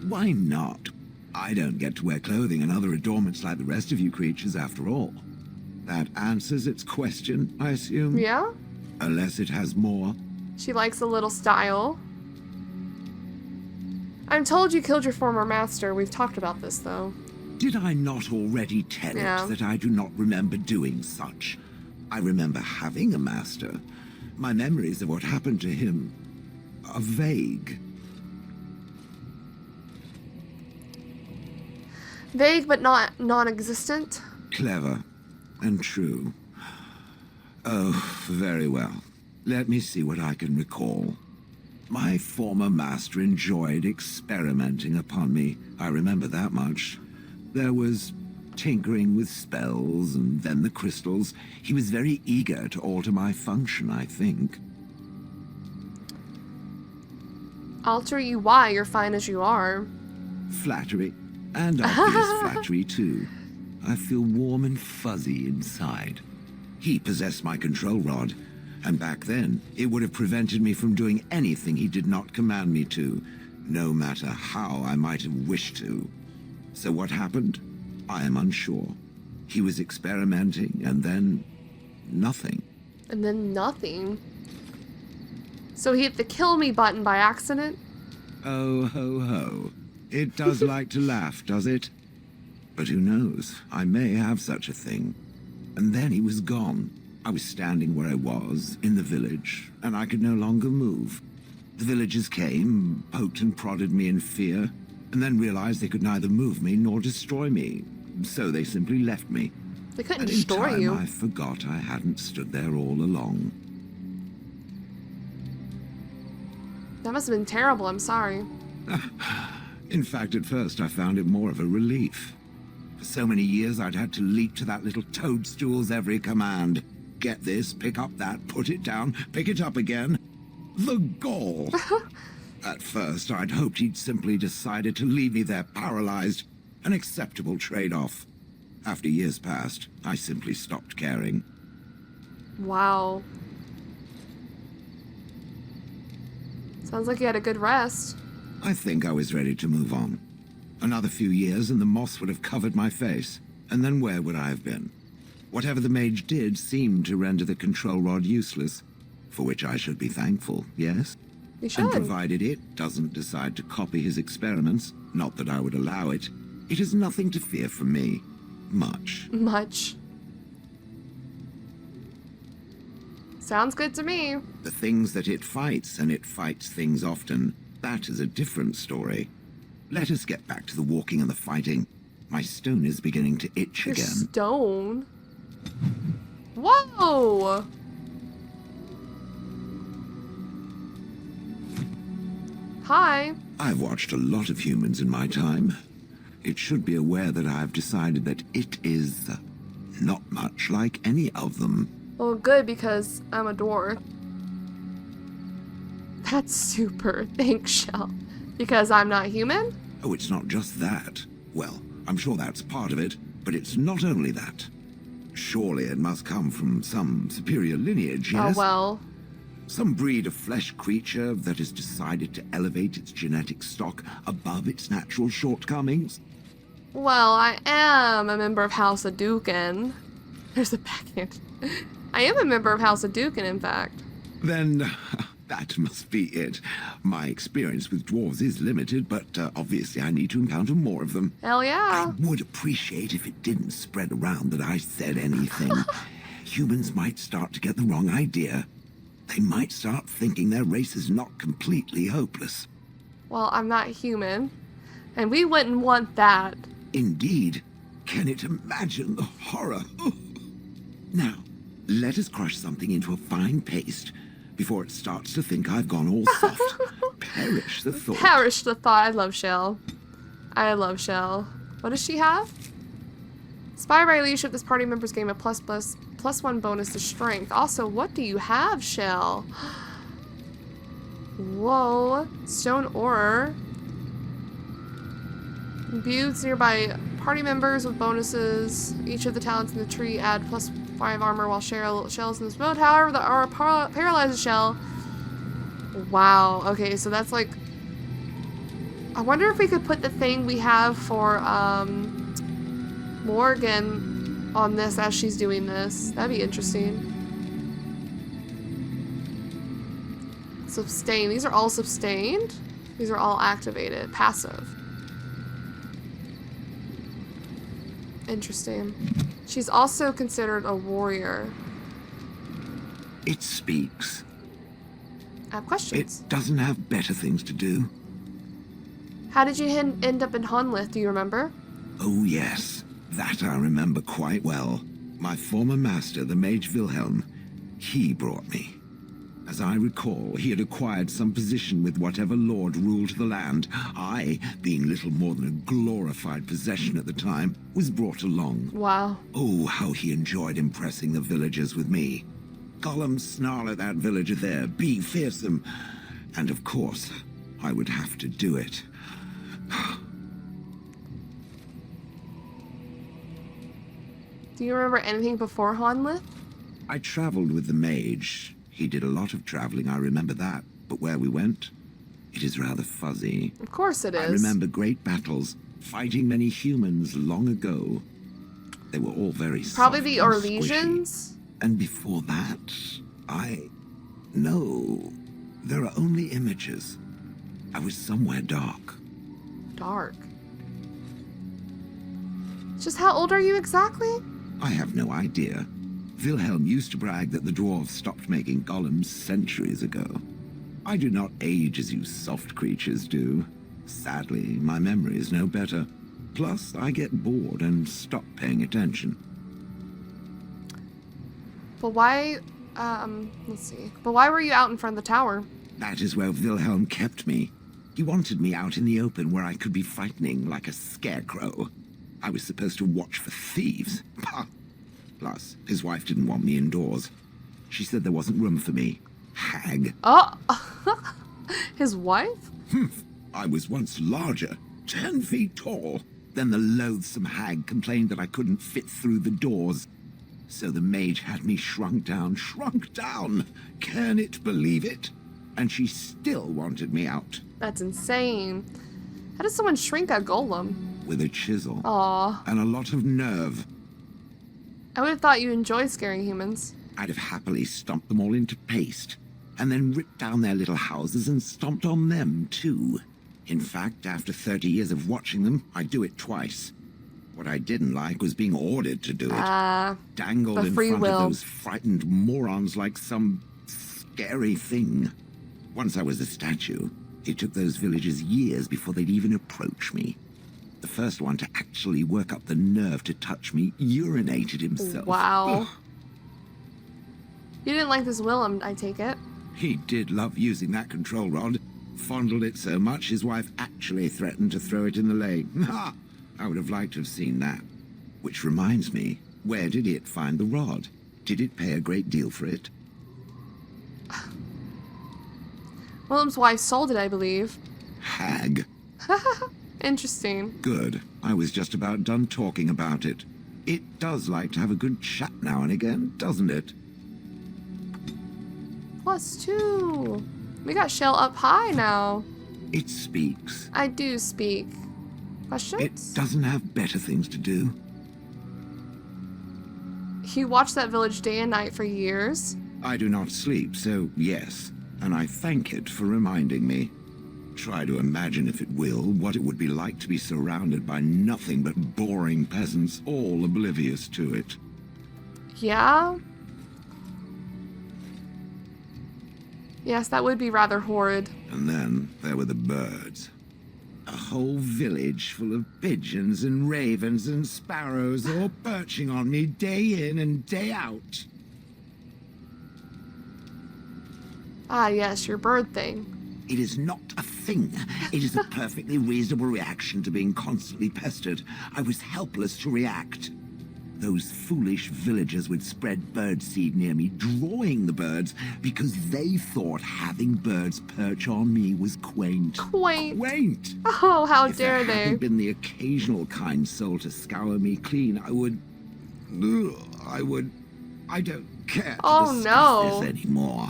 Why not? I don't get to wear clothing and other adornments like the rest of you creatures after all. That answers its question, I assume? Yeah? Unless it has more. She likes a little style. I'm told you killed your former master. We've talked about this, though. Did I not already tell Yeah. it that I do not remember doing such? I remember having a master. My memories of what happened to him are vague. Vague, but not non-existent. Clever and true. Oh, very well. Let me see what I can recall. My former master enjoyed experimenting upon me. I remember that much. There was tinkering with spells and then the crystals. He was very eager to alter my function, I think. Alter you why? You're fine as you are. Flattery. And obvious flattery, too. I feel warm and fuzzy inside. He possessed my control rod, and back then, it would have prevented me from doing anything he did not command me to, no matter how I might have wished to. So what happened? I am unsure. He was experimenting, and then nothing. And then nothing. So he hit the kill me button by accident? Oh, ho, ho. It does like to laugh, does it? But who knows? I may have such a thing. And then he was gone. I was standing where I was, in the village, and I could no longer move. The villagers came, poked and prodded me in fear, and then realized they could neither move me nor destroy me. So they simply left me. They couldn't And in destroy time, you. I forgot I hadn't stood there all along. That must have been terrible, I'm sorry. In fact, at first I found it more of a relief. For so many years I'd had to leap to that little toadstool's every command. Get this, pick up that, put it down, pick it up again. The gall! At first I'd hoped he'd simply decided to leave me there paralyzed. An acceptable trade-off. After years passed, I simply stopped caring. Wow. Sounds like you had a good rest. I think I was ready to move on. Another few years and the moss would have covered my face. And then where would I have been? Whatever the mage did seemed to render the control rod useless, for which I should be thankful, yes? You should. And provided it doesn't decide to copy his experiments, not that I would allow it, it is nothing to fear from me. Much. Much. Sounds good to me. The things that it fights, and it fights things often, that is a different story. Let us get back to the walking and the fighting. My stone is beginning to itch Your again. stone. Whoa! Hi. I've watched a lot of humans in my time. It should be aware that I've decided that it is not much like any of them. Well, good, because I'm a dwarf. That's super. Thanks, Shell. Because I'm not human? Oh, it's not just that. Well, I'm sure that's part of it, but it's not only that. Surely it must come from some superior lineage, yes? Oh, well. Some breed of flesh creature that has decided to elevate its genetic stock above its natural shortcomings. Well, I am a member of House of Dukin. There's a backhand. I am a member of House of Dukin, in fact. Then that must be it. My experience with dwarves is limited, but obviously I need to encounter more of them. Hell yeah. I would appreciate if it didn't spread around that I said anything. Humans might start to get the wrong idea. They might start thinking their race is not completely hopeless. Well, I'm not human. And we wouldn't want that. Indeed. Can it imagine the horror? Oh. Now, let us crush something into a fine paste before it starts to think I've gone all soft. Perish the thought. Perish the thought. I love Shell. I love Shell. What does she have? Inspired by leadership, this party members gain a +1 bonus to strength. Also, what do you have, Shell? Whoa. Stone ore. Imbues nearby party members with bonuses. Each of the talents in the tree add +5 armor while shells in this mode. However, the aura paralyzes Shell. Wow. Okay, so that's like... I wonder if we could put the thing we have for Morgan on this as she's doing this. That'd be interesting. Sustain. These are all sustained. These are all activated. Passive. Interesting. She's also considered a warrior. It speaks. I have questions. It doesn't have better things to do. How did you end up in Honlith? Do you remember? Oh yes, that I remember quite well. My former master, the mage Wilhelm, he brought me. As I recall, he had acquired some position with whatever lord ruled the land. I, being little more than a glorified possession at the time, was brought along. Wow. Oh, how he enjoyed impressing the villagers with me. Gollum snarl at that villager there, be fearsome. And of course, I would have to do it. Do you remember anything before Honlith? I traveled with the mage. He did a lot of traveling, I remember that. But where we went, it is rather fuzzy. Of course it is. I remember great battles, fighting many humans long ago. They were all very Probably soft the and Orlesians? squishy. And before that, No, there are only images. I was somewhere dark. Dark. Just how old are you exactly? I have no idea. Wilhelm used to brag that the dwarves stopped making golems centuries ago. I do not age as you soft creatures do. Sadly, my memory is no better. Plus, I get bored and stop paying attention. But why, let's see. But why were you out in front of the tower? That is where Wilhelm kept me. He wanted me out in the open where I could be frightening like a scarecrow. I was supposed to watch for thieves. Plus, his wife didn't want me indoors. She said there wasn't room for me. Hag. Oh! His wife? I was once larger, 10 feet tall. Then the loathsome hag complained that I couldn't fit through the doors. So the mage had me shrunk down. Can it believe it? And she still wanted me out. That's insane. How does someone shrink a golem? With a chisel. Aw. And a lot of nerve. I would have thought you enjoyed scaring humans. I'd have happily stomped them all into paste. And then ripped down their little houses and stomped on them, too. In fact, after 30 years of watching them, I'd do it twice. What I didn't like was being ordered to do it. Dangled the in free front will. of those frightened morons like some scary thing. Once I was a statue, it took those villagers years before they'd even approach me. The first one to actually work up the nerve to touch me urinated himself. Wow. Ugh. You didn't like this Willem, I take it. He did love using that control rod. Fondled it so much his wife actually threatened to throw it in the lake. Ha! I would have liked to have seen that. Which reminds me, where did it find the rod? Did it pay a great deal for it? Willem's wife sold it, I believe. Hag. Interesting. Good. I was just about done talking about it. It does like to have a good chat now and again, doesn't it? +2. We got Shell up high now. It speaks. I do speak. Questions? It doesn't have better things to do. You watched that village day and night for years. I do not sleep, so yes, and I thank it for reminding me. Try to imagine, if it will, what it would be like to be surrounded by nothing but boring peasants, all oblivious to it. Yeah? Yes, that would be rather horrid. And then there were the birds. A whole village full of pigeons and ravens and sparrows all perching on me day in and day out. Ah, yes, your bird thing. It is not a thing. It is a perfectly reasonable reaction to being constantly pestered. I was helpless to react. Those foolish villagers would spread birdseed near me, drawing the birds, because they thought having birds perch on me was quaint. Quaint. Quaint! Oh, how If dare there they. hadn't been the occasional kind soul to scour me clean, I don't care to Oh, discuss no. this anymore.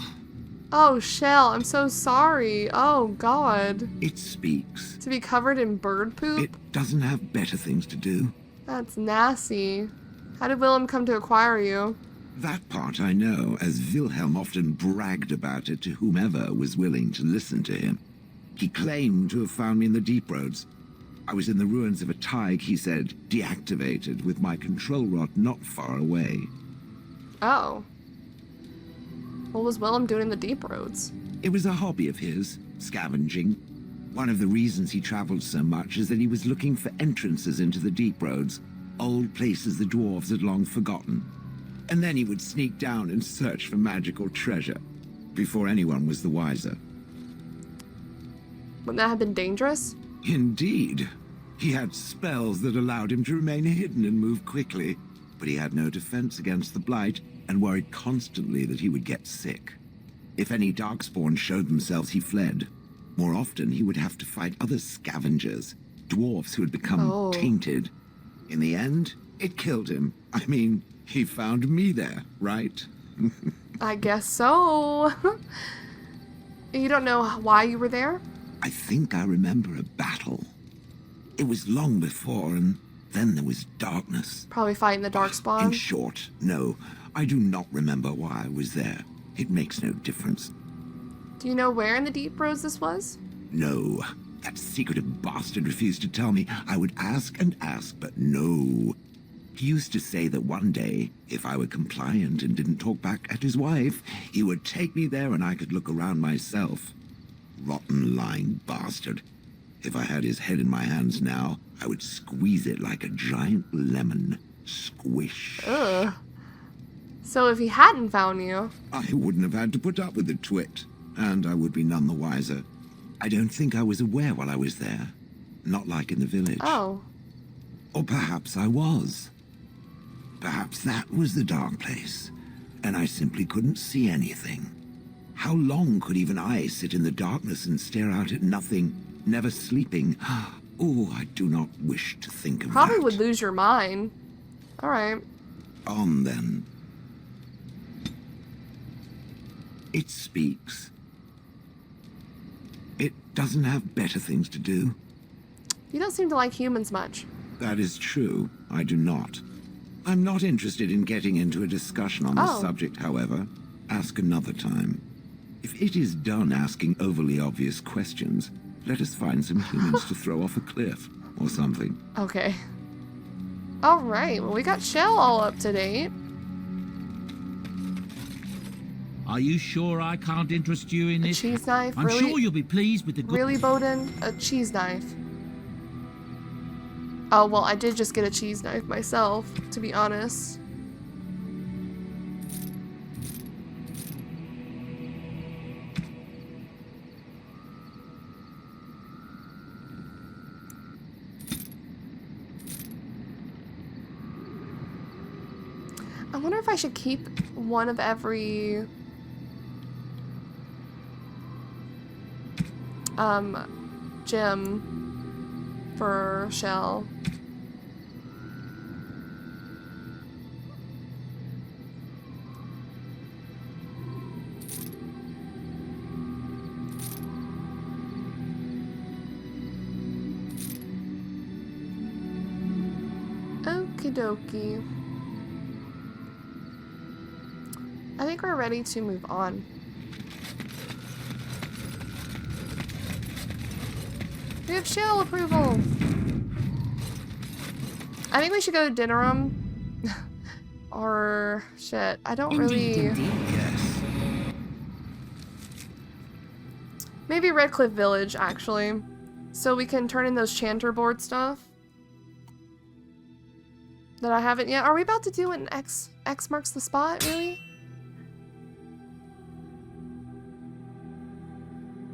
Oh, Shell, I'm so sorry. Oh, God. It speaks. To be covered in bird poop? It doesn't have better things to do. That's nasty. How did Willem come to acquire you? That part I know, as Wilhelm often bragged about it to whomever was willing to listen to him. He claimed to have found me in the deep roads. I was in the ruins of a Tig, he said, deactivated, with my control rod not far away. Oh. What was Willem doing in the deep roads? It was a hobby of his, scavenging. One of the reasons he traveled so much is that he was looking for entrances into the deep roads, old places the dwarves had long forgotten. And then he would sneak down and search for magical treasure, before anyone was the wiser. Wouldn't that have been dangerous? Indeed. He had spells that allowed him to remain hidden and move quickly, but he had no defense against the blight, and worried constantly that he would get sick. If any darkspawn showed themselves, he fled. More often, he would have to fight other scavengers, dwarves who had become tainted. In the end, it killed him. I mean, he found me there, right? I guess so. You don't know why you were there? I think I remember a battle. It was long before, and then there was darkness. Probably fighting the In darkspawn. short, no, I do not remember why I was there. It makes no difference. Do you know where in the deep roads this was? No, that secretive bastard refused to tell me. I would ask and ask, but no. He used to say that one day, if I were compliant and didn't talk back at his wife, he would take me there and I could look around myself. Rotten, lying bastard. If I had his head in my hands now, I would squeeze it like a giant lemon. Squish. Ugh. So if he hadn't found you... I wouldn't have had to put up with the twit, and I would be none the wiser. I don't think I was aware while I was there. Not like in the village. Oh. Or perhaps I was. Perhaps that was the dark place, and I simply couldn't see anything. How long could even I sit in the darkness and stare out at nothing, never sleeping? Oh, I do not wish to think of Probably that. would lose your mind. Alright. On then. It speaks. It doesn't have better things to do. You don't seem to like humans much. That is true. I do not. I'm not interested in getting into a discussion on this subject, however. Ask another time. If it is done asking overly obvious questions, let us find some humans to throw off a cliff or something. Okay. Alright, well we got Shell all up to date. Are you sure I can't interest you in A this? cheese knife? I'm Really? sure you'll be pleased with the good... Really, Bowden? A cheese knife. Oh, well, I did just get a cheese knife myself, to be honest. wonder if I should keep one of every gem for Shell. Okie dokie. I think we're ready to move on. We have Shell approval. I think we should go to Dinnerum. Or shit, I don't really. Yes. Maybe Redcliffe Village actually, so we can turn in those chanter board stuff that I haven't yet. Are we about to do an X marks the spot? Really?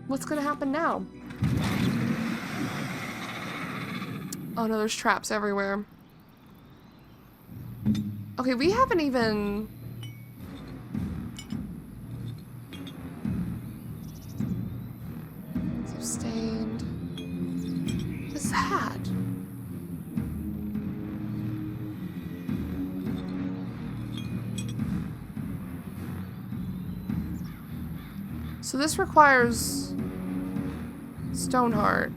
What's gonna happen now? Oh no, there's traps everywhere. Okay, we haven't even... Sustained. What's that? So this requires Stoneheart.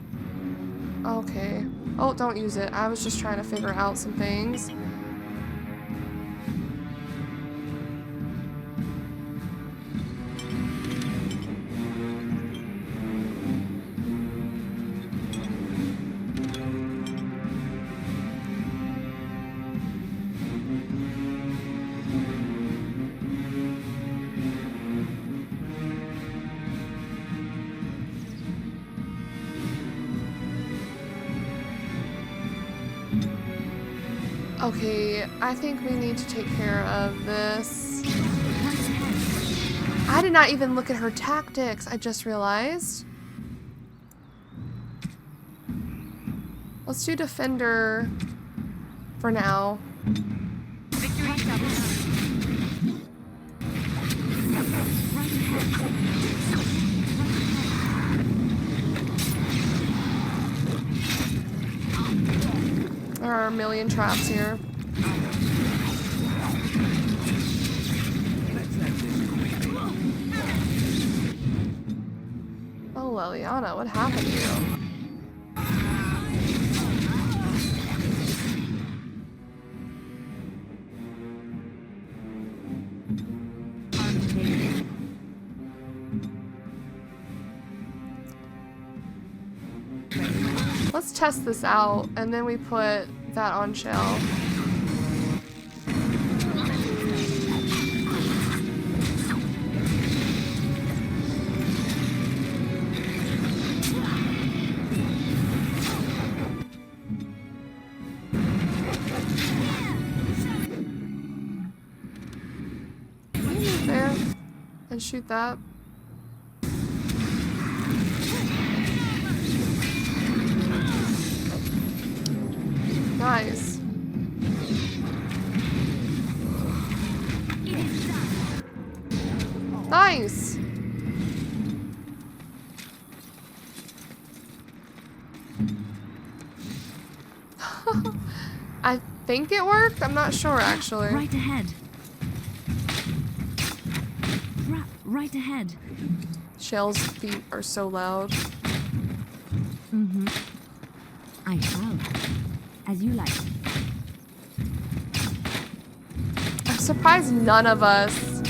Okay. Oh, don't use it. I was just trying to figure out some things. Okay, I think we need to take care of this. I did not even look at her tactics, I just realized. Let's do Defender for now. There are a million traps here. Oh, Leliana, what happened to you? Let's test this out, and then we put that on Shell. There, and shoot that. Nice. Nice. I think it worked. I'm not sure actually. Right ahead. Right ahead. Shell's feet are so loud. Mm-hmm. I shall. As you like. I'm surprised none of us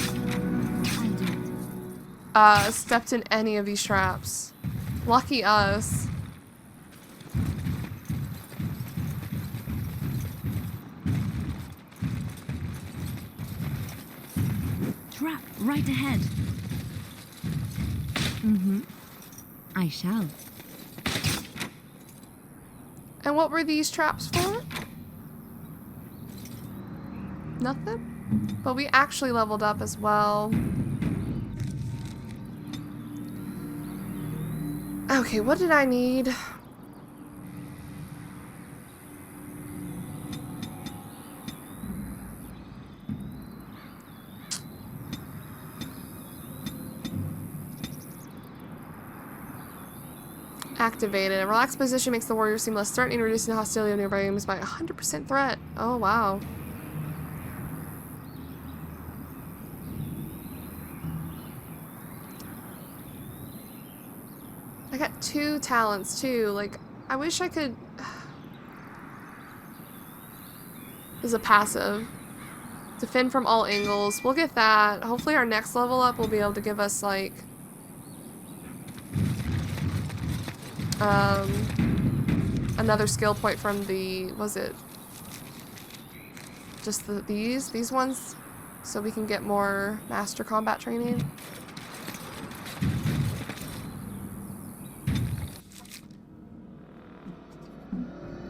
stepped in any of these traps. Lucky us. Trap right ahead. Mm-hmm. I shall. And what were these traps for? Nothing? But we actually leveled up as well. Okay, what did I need? Activated. A relaxed position makes the warrior seem less threatening, reducing the hostility of nearby enemies by 100% threat. Oh, wow. I got 2 talents, too. Like, I wish I could... This is a passive. Defend from all angles. We'll get that. Hopefully our next level up will be able to give us, like... another skill point from the... Was it? Just these ones? So we can get more master combat training.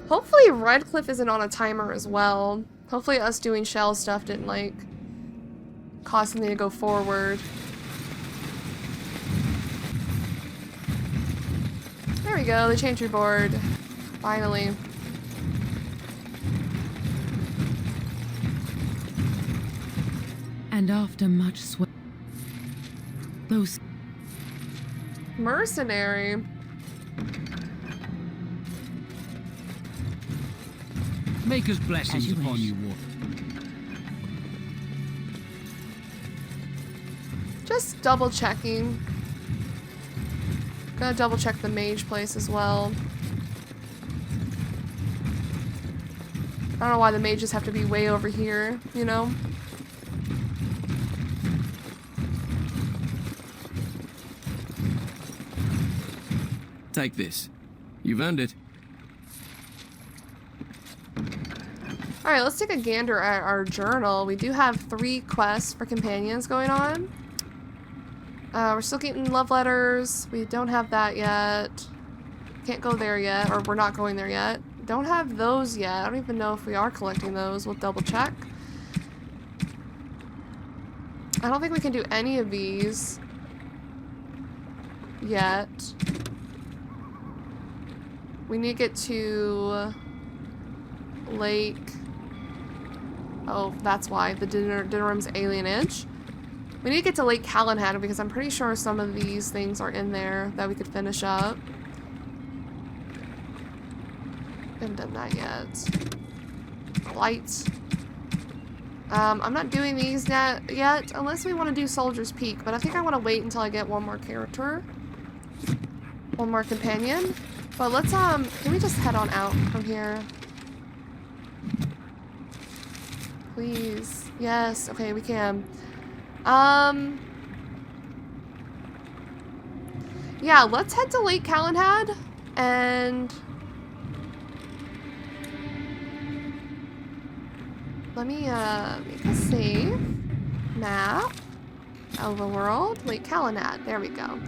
Hopefully Redcliffe isn't on a timer as well. Hopefully us doing shell stuff didn't, like, cause something to go forward. There we go, the chantry board. Finally. And after much sweat, those Mercenary. Maker's blessings upon you, Warden. Just double checking. Gotta double check the mage place as well. I don't know why the mages have to be way over here, you know? Take this. You've earned it. Alright, let's take a gander at our journal. We do have 3 quests for companions going on. We're still getting love letters. We don't have that yet. Can't go there yet, or we're not going there yet. Don't have those yet. I don't even know if we are collecting those. We'll double check. I don't think we can do any of these yet. We need to get to Lake... Oh, that's why. The dinner room's alienage. We need to get to Lake Callahan because I'm pretty sure some of these things are in there that we could finish up. Haven't done that yet. Lights. I'm not doing these yet unless we want to do Soldier's Peak, but I think I want to wait until I get one more character. One more companion. But let's, can we just head on out from here? Please. Yes. Okay, we can. Yeah, let's head to Lake Callahan and let me make a save. Map. Overworld. Lake Callahan. There we go.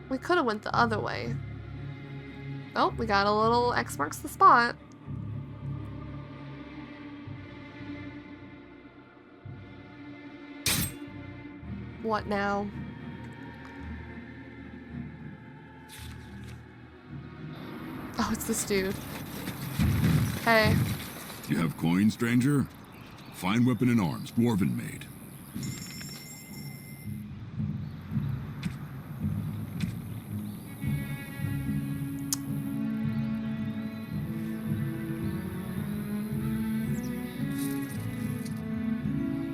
We could have went the other way. Oh, we got a little X marks the spot. What now? Oh, it's this dude. Hey. You have coin, stranger? Fine weapon and arms, dwarven made.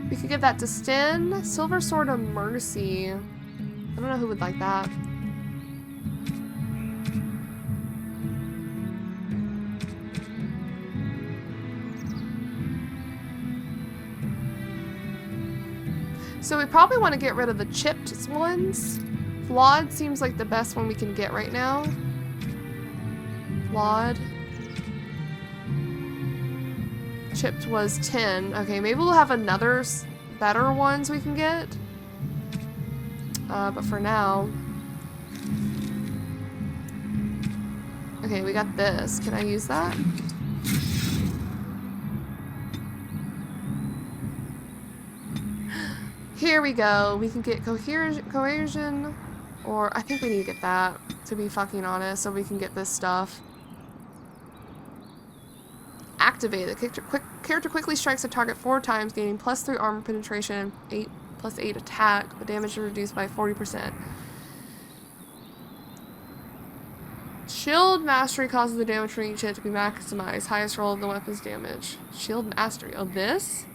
We could give that to Sten. Silver Sword of Mercy. I don't know who would like that. So we probably want to get rid of the chipped ones. Flawed seems like the best one we can get right now. Flawed. Chipped was 10. Okay, maybe we'll have another better ones we can get. But for now... Okay, we got this. Can I use that? Here we go. We can get coercion, or I think we need to get that, to be fucking honest, so we can get this stuff. Activated. Character quickly strikes a target 4 times, gaining +3 armor penetration and +8 attack. The damage is reduced by 40%. Shield mastery causes the damage for each hit to be maximized. Highest roll of the weapon's damage. Shield mastery. Oh, this?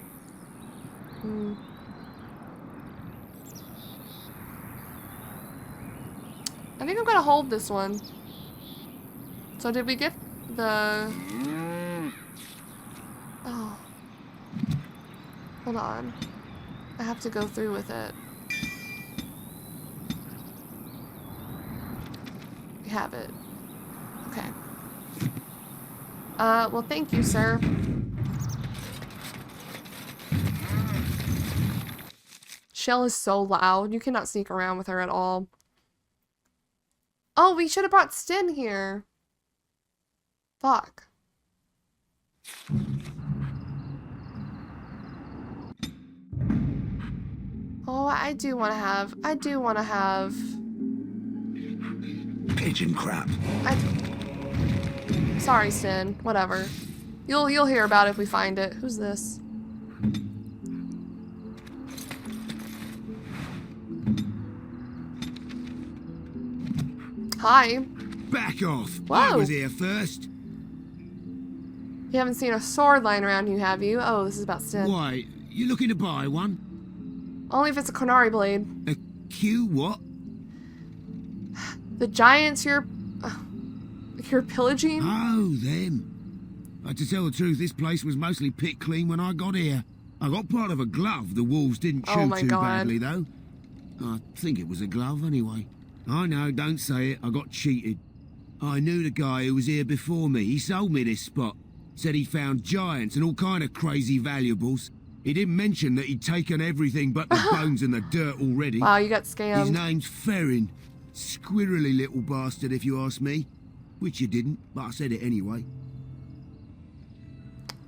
I think I'm gonna hold this one. So did we get the... Oh. Hold on. I have to go through with it. We have it. Okay. Well, thank you, sir. Shell is so loud. You cannot sneak around with her at all. Oh, we should have brought Sten here. Fuck. Oh, I do want to have... Pigeon crap. Sorry, Sten. Whatever. You'll hear about it if we find it. Who's this? Hi. Back off. Whoa. I was here first. You haven't seen a sword lying around you, have you? Oh, this is about Sten. Why, you looking to buy one? Only if it's a Konari blade. A Q what? The giants you're pillaging? Oh, them. To tell the truth, this place was mostly picked clean when I got here. I got part of a glove the wolves didn't Oh chew my too God. badly, though. I think it was a glove, anyway. I know, don't say it. I got cheated. I knew the guy who was here before me. He sold me this spot. Said he found giants and all kind of crazy valuables. He didn't mention that he'd taken everything but the bones and the dirt already. Wow, you got His scammed. name's Ferrin. Squirrely little bastard, if you ask me. Which you didn't, but I said it anyway.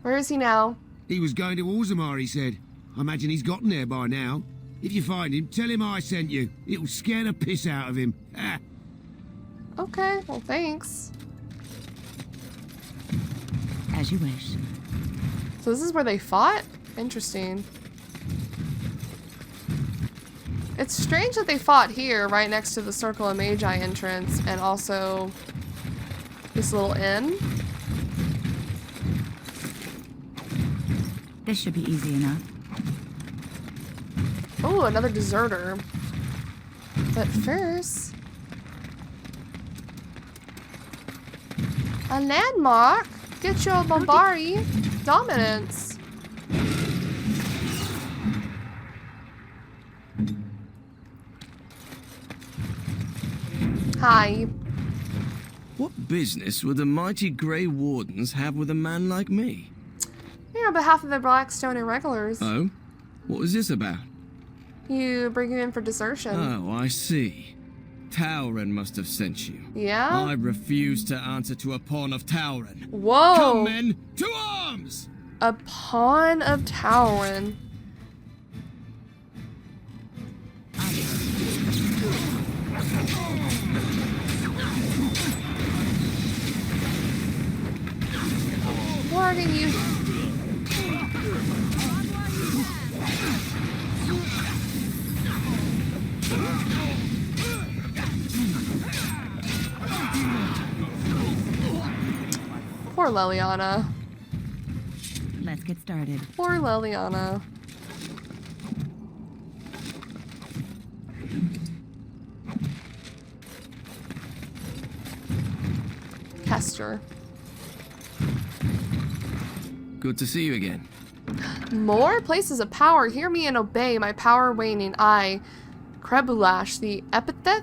Where is he now? He was going to Orzammar, he said. I imagine he's gotten there by now. If you find him, tell him I sent you. It'll scare the piss out of him. Ah. Okay, well, thanks. As you wish. So this is where they fought? Interesting. It's strange that they fought here, right next to the Circle of Magi entrance, and also this little inn. This should be easy enough. Oh, another deserter. But first... a landmark? Get your Bombari dominance. Hi. What business would the mighty Grey Wardens have with a man like me? Here on behalf of the Blackstone Irregulars. Oh? What is this about? You bring him in for desertion. Oh, I see. Tauren must have sent you. Yeah? I refuse to answer to a pawn of Tauren. Whoa! Come, men, to arms! A pawn of Tauren. Morgan, you... Poor Leliana. Let's get started. Poor Leliana. Kester. Good to see you again. More places of power. Hear me and obey. My power waning. I, Krebulash, the epithet?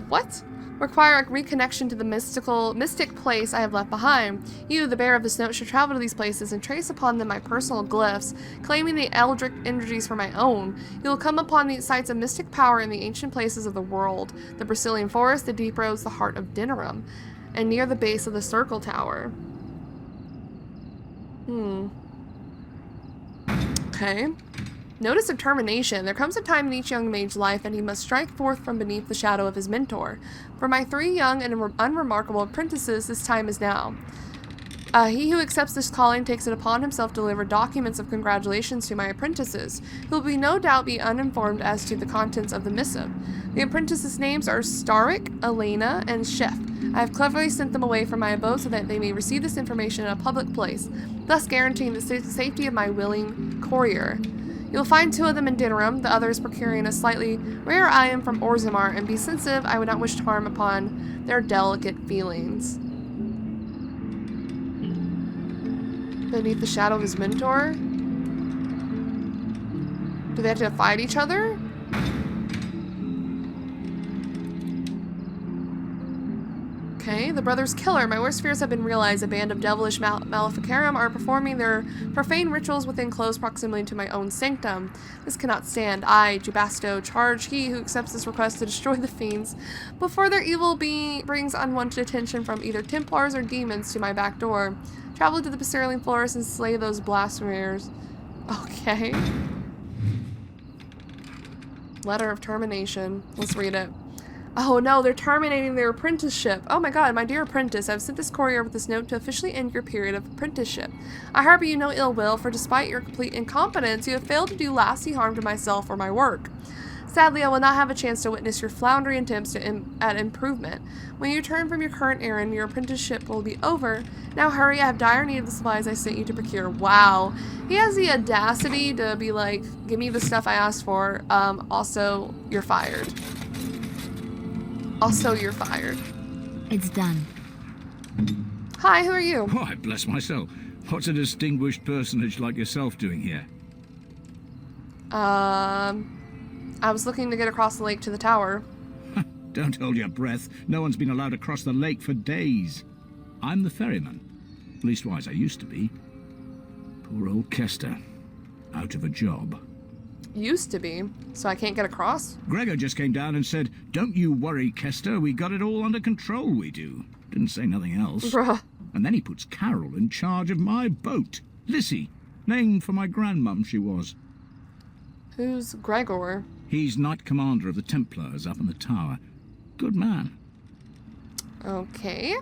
What? Require a reconnection to the mystic place I have left behind. You, the bearer of this note, should travel to these places and trace upon them my personal glyphs, claiming the eldritch energies for my own. You will come upon the sites of mystic power in the ancient places of the world, the Brazilian forest, the deep roads, the heart of Dinarum, and near the base of the Circle Tower. Okay. Notice of termination. There comes a time in each young mage's life and he must strike forth from beneath the shadow of his mentor. For my 3 young and unremarkable apprentices, this time is now. He who accepts this calling takes it upon himself to deliver documents of congratulations to my apprentices, who will no doubt be uninformed as to the contents of the missive. The apprentices' names are Starik, Elena, and Chef. I have cleverly sent them away from my abode so that they may receive this information in a public place, thus guaranteeing the safety of my willing courier. You'll find 2 of them in Dinnerum, the others procuring a slightly rare item from Orzammar, and be sensitive, I would not wish to harm upon their delicate feelings. Beneath the shadow of his mentor? Do they have to fight each other? Okay, the brother's killer. My worst fears have been realized. A band of devilish maleficarum are performing their profane rituals within close proximity to my own sanctum. This cannot stand. I, Jubasto, charge he who accepts this request to destroy the fiends before their evil brings unwanted attention from either Templars or demons to my back door. Travel to the Passerling Forest and slay those blasphemers. Okay. Letter of termination. Let's read it. Oh no, they're terminating their apprenticeship. Oh my god, my dear apprentice, I've sent this courier with this note to officially end your period of apprenticeship. I harbor you no ill will, for despite your complete incompetence, you have failed to do lasting harm to myself or my work. Sadly, I will not have a chance to witness your floundering attempts at improvement. When you return from your current errand, your apprenticeship will be over. Now hurry, I have dire need of the supplies I sent you to procure. Wow. He has the audacity to be like, give me the stuff I asked for. Also, you're fired. Also, you're fired. It's done. Hi, who are you? Why, bless myself. What's a distinguished personage like yourself doing here? I was looking to get across the lake to the tower. Don't hold your breath. No one's been allowed across the lake for days. I'm the ferryman. Leastwise, I used to be. Poor old Kester. Out of a job. Used to be, so I can't get across? Gregor just came down and said, "Don't you worry, Kester, we got it all under control, we do." Didn't say nothing else. Bruh. And then he puts Carol in charge of my boat. Lissy, named for my grandmum she was. Who's Gregor? He's Knight Commander of the Templars up in the tower. Good man. Okay.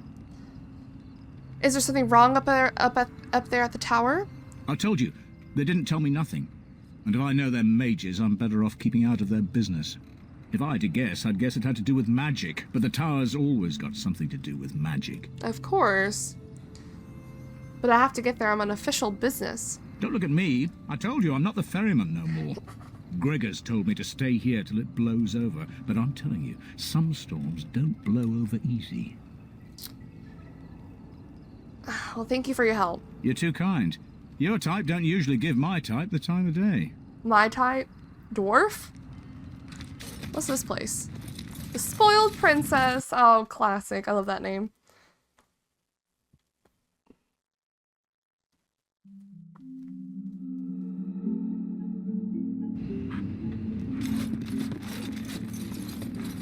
Is there something wrong up there at the tower? I told you, they didn't tell me nothing. And if I know they're mages, I'm better off keeping out of their business. If I had to guess, I'd guess it had to do with magic. But the tower's always got something to do with magic. Of course. But I have to get there. I'm on official business. Don't look at me. I told you, I'm not the ferryman no more. Gregor's told me to stay here till it blows over. But I'm telling you, some storms don't blow over easy. Well, thank you for your help. You're too kind. Your type don't usually give my type the time of day. My type? Dwarf? What's this place? The Spoiled Princess. Oh, classic. I love that name.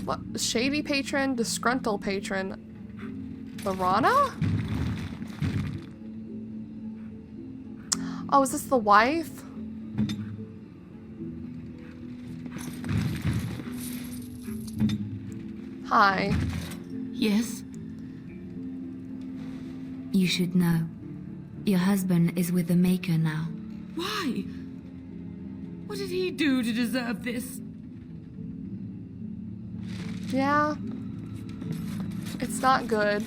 What? Shady patron, disgruntled patron. Lorana? Oh, is this the wife? Hi. Yes? You should know. Your husband is with the Maker now. Why? What did he do to deserve this? Yeah. It's not good.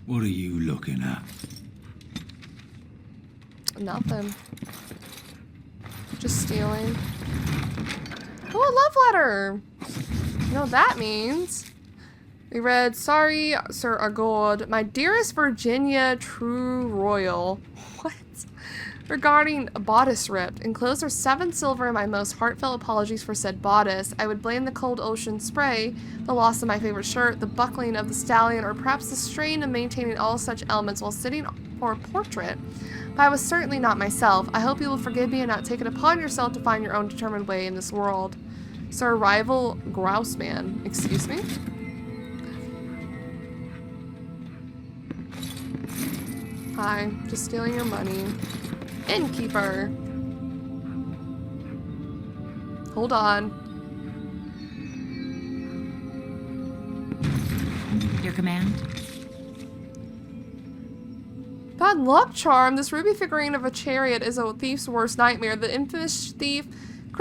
What are you looking at? Nothing. Just stealing. Oh, a love letter! You know what that means? We read, "Sorry, Sir Agord, my dearest Virginia True Royal." What? Regarding a bodice ripped. Enclosed are 7 silver and my most heartfelt apologies for said bodice. I would blame the cold ocean spray, the loss of my favorite shirt, the buckling of the stallion, or perhaps the strain of maintaining all such elements while sitting for a portrait. But I was certainly not myself. I hope you will forgive me and not take it upon yourself to find your own determined way in this world. Sir Rival Grouseman. Excuse me? Hi, just stealing your money. Innkeeper. Hold on. Your command? Bad luck charm. This ruby figurine of a chariot is a thief's worst nightmare. The infamous thief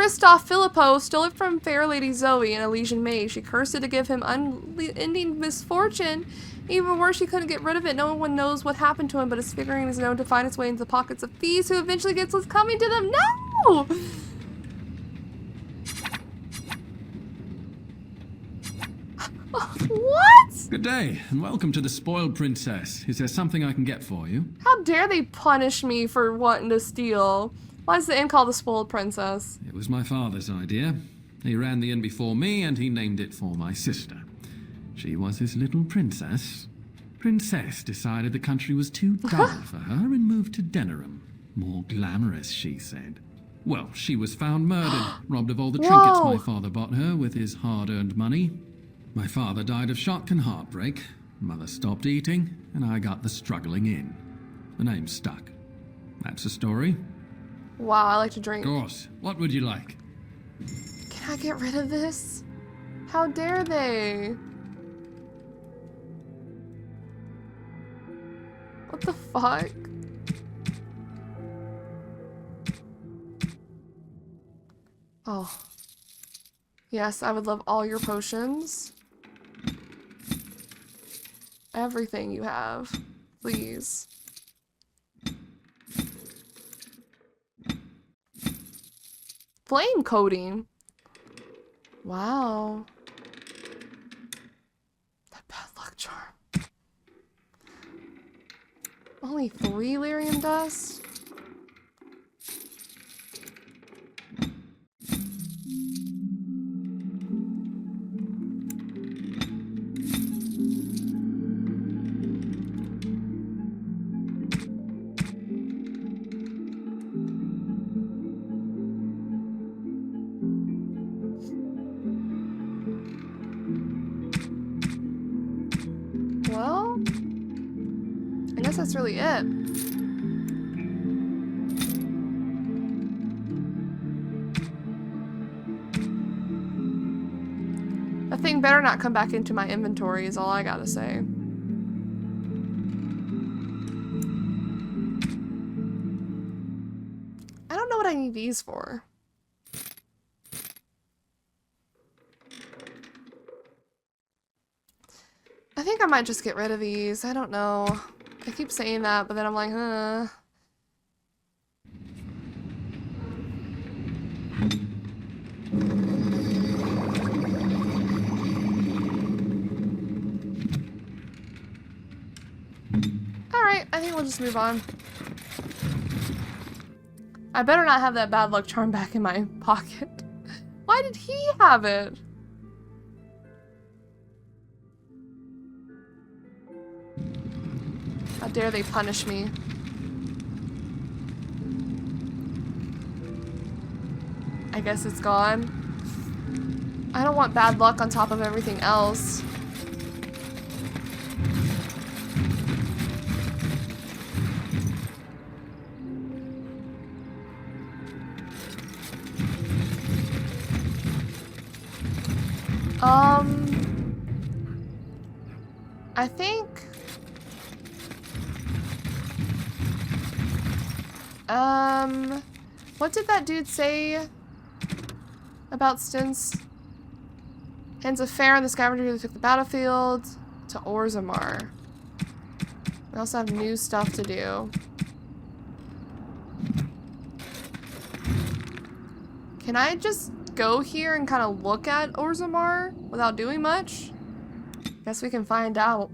Christoph Filippo stole it from fair lady Zoe, an Elysian maid. She cursed it to give him unending misfortune. Even worse, she couldn't get rid of it. No one knows what happened to him, but his figurine is known to find its way into the pockets of thieves who eventually gets what's coming to them. No! What? Good day, and welcome to the Spoiled Princess. Is there something I can get for you? How dare they punish me for wanting to steal? Why is the inn called the Spoiled Princess? It was my father's idea. He ran the inn before me, and he named it for my sister. She was his little princess. Princess decided the country was too dull for her and moved to Denerim. More glamorous, she said. Well, she was found murdered, robbed of all the trinkets my father bought her with his hard-earned money. My father died of shock and heartbreak. Mother stopped eating, and I got the struggling inn. The name stuck. That's the story. Wow, I like to drink. Of course. What would you like? Can I get rid of this? How dare they? What the fuck? Oh. Yes, I would love all your potions. Everything you have. Please. Flame coating. Wow. That bad luck charm. Only 3 lyrium dust? Well, I guess that's really it. That thing better not come back into my inventory is all I gotta say. I don't know what I need these for. I think I might just get rid of these. I don't know. I keep saying that, but then I'm like, huh. Alright, I think we'll just move on. I better not have that bad luck charm back in my pocket. Why did he have it? How dare they punish me? I guess it's gone. I don't want bad luck on top of everything else. I think... what did that dude say about Sten's Hands of Fair and the scavenger who took the battlefield to Orzammar? We also have new stuff to do. Can I just go here and kind of look at Orzammar without doing much? Guess we can find out.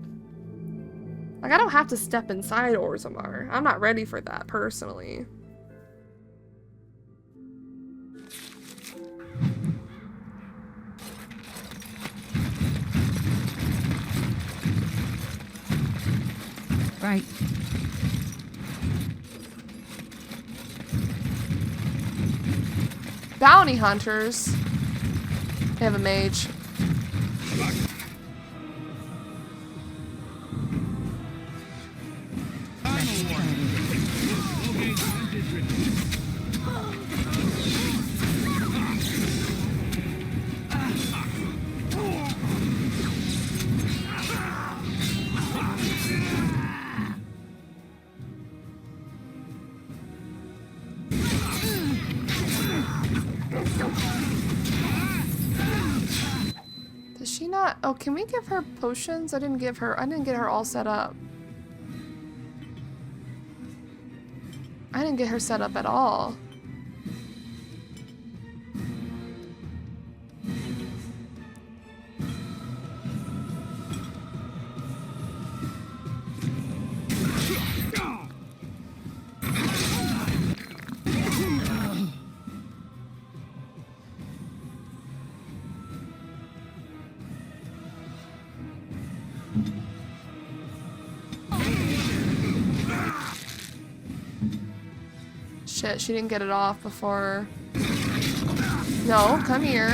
Like, I don't have to step inside Orzammar. I'm not ready for that, personally. Right. Bounty hunters. They have a mage. Oh, can we give her potions? I didn't get her all set up. I didn't get her set up at all. Shit, she didn't get it off before. No, come here.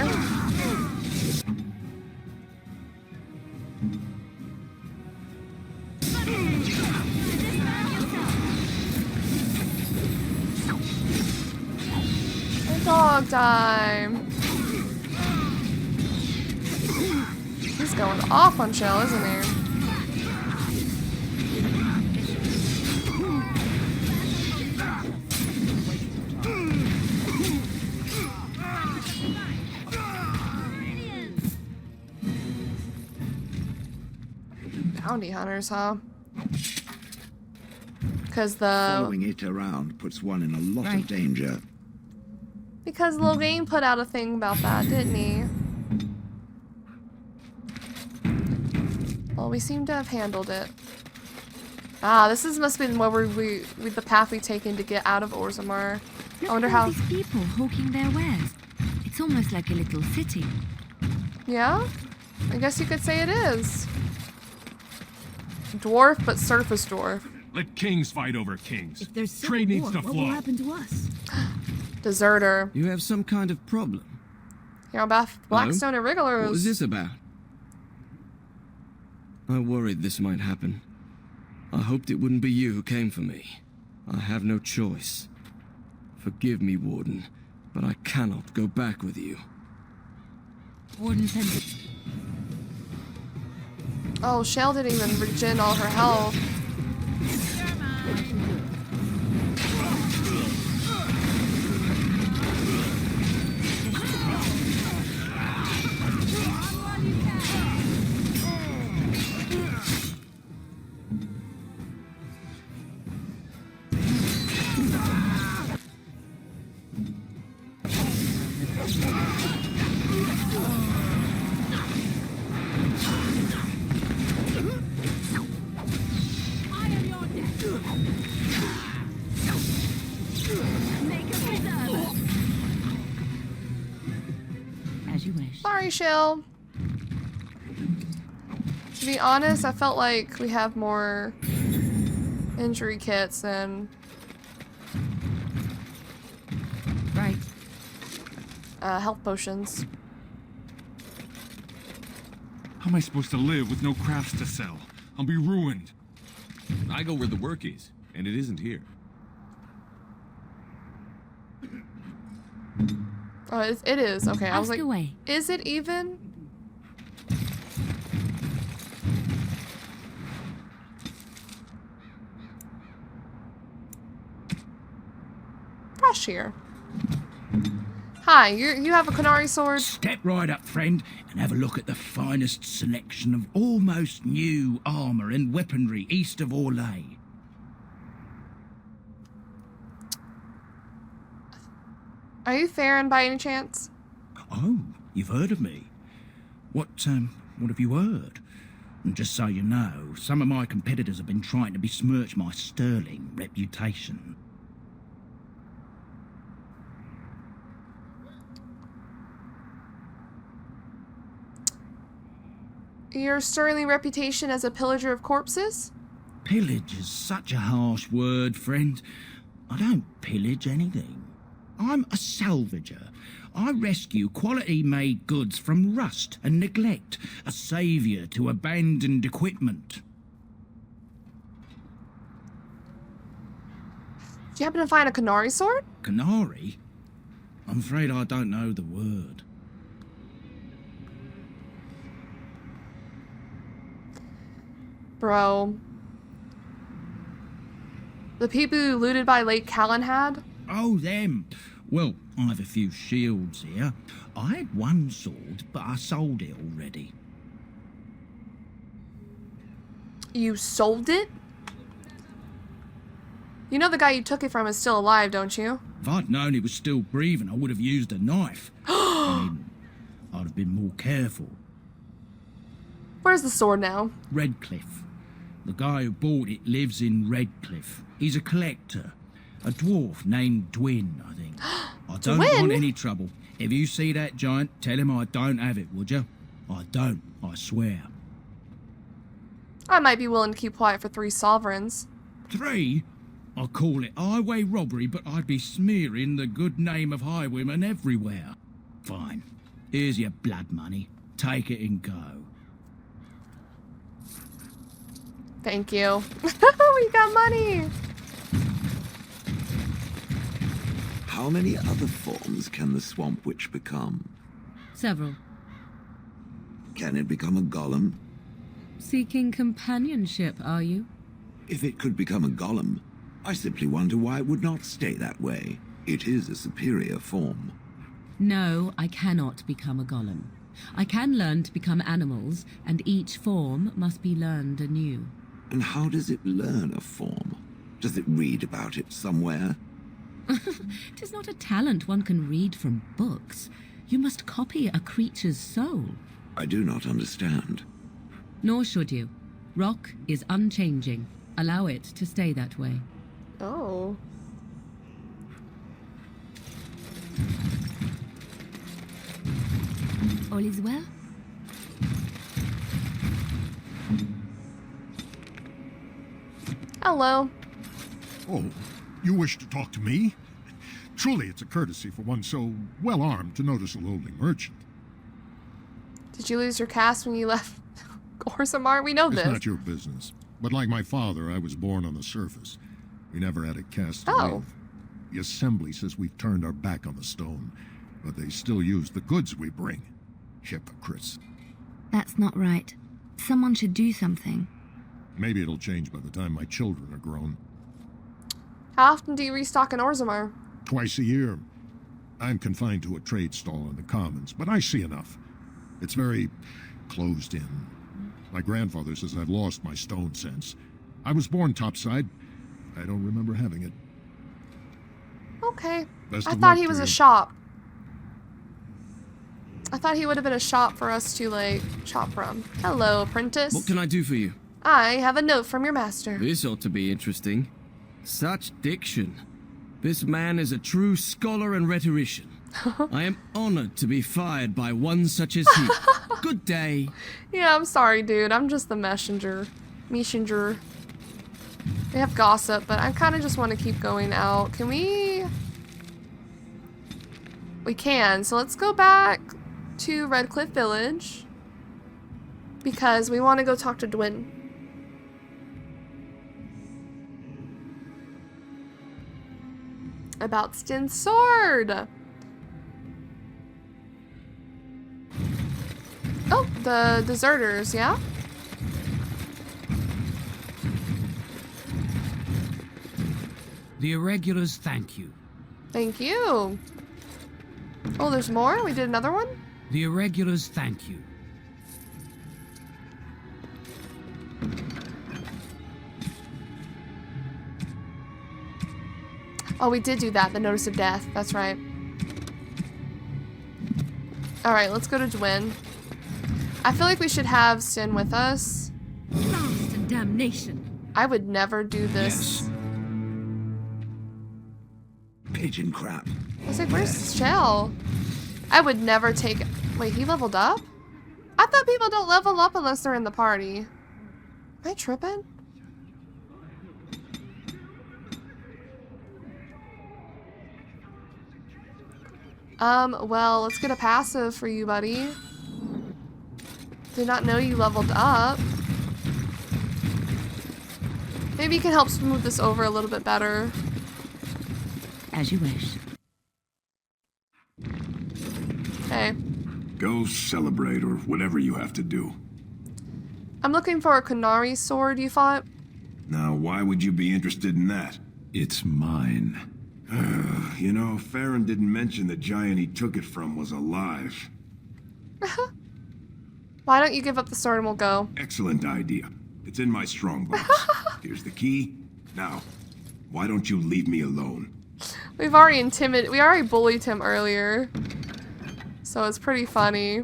Dog time. He's going off on Shell, isn't he? Bounty hunters, huh? Because following it around puts one in a lot of danger. Because Logain put out a thing about that, didn't he? Well, we seem to have handled it. Ah, this must have been where the path we've taken to get out of Orzammar. I wonder how. These people hawking their wares. It's almost like a little city. Yeah, I guess you could say it is. Dwarf, but surface dwarf. Let kings fight over kings. If there's Trade needs to flow. what will happen to us? Deserter. You have some kind of problem. You're about Blackstone and Rigolers. What was this about? I worried this might happen. I hoped it wouldn't be you who came for me. I have no choice. Forgive me, Warden, but I cannot go back with you. Warden sent it. Oh, Shell didn't even regen all her health. As you wish. Sorry, Shell. To be honest, I felt like we have more injury kits than health potions. How am I supposed to live with no crafts to sell? I'll be ruined. I go where the work is, and it isn't here. Oh, it is. Okay, I was like, away. Is it even? Fresh here. Hi, you have a Canary sword? Step right up, friend, and have a look at the finest selection of almost new armor and weaponry east of Orlais. Are you Farron by any chance? Oh, you've heard of me. What have you heard? And just so you know, some of my competitors have been trying to besmirch my sterling reputation. Your sterling reputation as a pillager of corpses? Pillage is such a harsh word, friend. I don't pillage anything. I'm a salvager. I rescue quality-made goods from rust and neglect, a saviour to abandoned equipment. Do you happen to find a Canary sword? Canary? I'm afraid I don't know the word. Bro. The people who looted by Lake Calenhad? Oh, them. Well, I have a few shields here. I had one sword, but I sold it already. You sold it? You know the guy you took it from is still alive, don't you? If I'd known he was still breathing, I would have used a knife. I mean, I'd have been more careful. Where's the sword now? Redcliffe. The guy who bought it lives in Redcliffe. He's a collector. A dwarf named Dwin, I think. I don't want any trouble. If you see that giant, tell him I don't have it, would you? I don't, I swear. I might be willing to keep quiet for 3 sovereigns. 3? I call it highway robbery, but I'd be smearing the good name of highwaymen everywhere. Fine. Here's your blood money. Take it and go. Thank you. We got money! How many other forms can the Swamp Witch become? Several. Can it become a golem? Seeking companionship, are you? If it could become a golem, I simply wonder why it would not stay that way. It is a superior form. No, I cannot become a golem. I can learn to become animals, and each form must be learned anew. And how does it learn a form? Does it read about it somewhere? 'Tis not a talent one can read from books. You must copy a creature's soul. I do not understand. Nor should you. Rock is unchanging. Allow it to stay that way. Oh. All is well? Hello. Oh, you wish to talk to me? Truly, it's a courtesy for one so well-armed to notice a lowly merchant. Did you lose your cast when you left Orzammar? We know It's this. not your business. But like my father, I was born on the surface. We never had a cast to Oh. leave. The assembly says we've turned our back on the stone, but they still use the goods we bring. Hypocrites. That's not right. Someone should do something. Maybe it'll change by the time my children are grown. How often do you restock in Orzammar? Twice a year. I'm confined to a trade stall in the commons, but I see enough. It's very closed in. My grandfather says I've lost my stone sense. I was born topside. I don't remember having it. Okay. Best I of thought luck he to was a you. shop. I thought he would have been a shop for us to, like, shop from. Hello, apprentice. What can I do for you? I have a note from your master. This ought to be interesting. Such diction. This man is a true scholar and rhetorician. I am honored to be fired by one such as he. Good day. Yeah, I'm sorry, dude. I'm just the messenger. Messenger. They have gossip, but I kind of just want to keep going out. Can we? We can. So let's go back to Redcliffe Village. Because we want to go talk to Dwin. About Sten's sword. Oh, the deserters, yeah? The irregulars thank you. Thank you. Oh, there's more? We did another one? The irregulars thank you. Oh, we did do that, the notice of death. That's right. Alright, let's go to Dwin. I feel like we should have Sten with us. Blast and damnation. I would never do this. Yes. Pigeon crap. I was like, where's Shell? I would never take... Wait, he leveled up? I thought people don't level up unless they're in the party. Am I tripping? Well, let's get a passive for you, buddy. Did not know you leveled up. Maybe you can help smooth this over a little bit better. As you wish. Okay. Go celebrate or whatever you have to do. I'm looking for a Kunari sword, you thought? Now, why would you be interested in that? It's mine. You know, Farron didn't mention the giant he took it from was alive. Why don't you give up the sword and we'll go? Excellent idea. It's in my strongbox. Here's the key. Now, why don't you leave me alone? We already bullied him earlier. So it's pretty funny.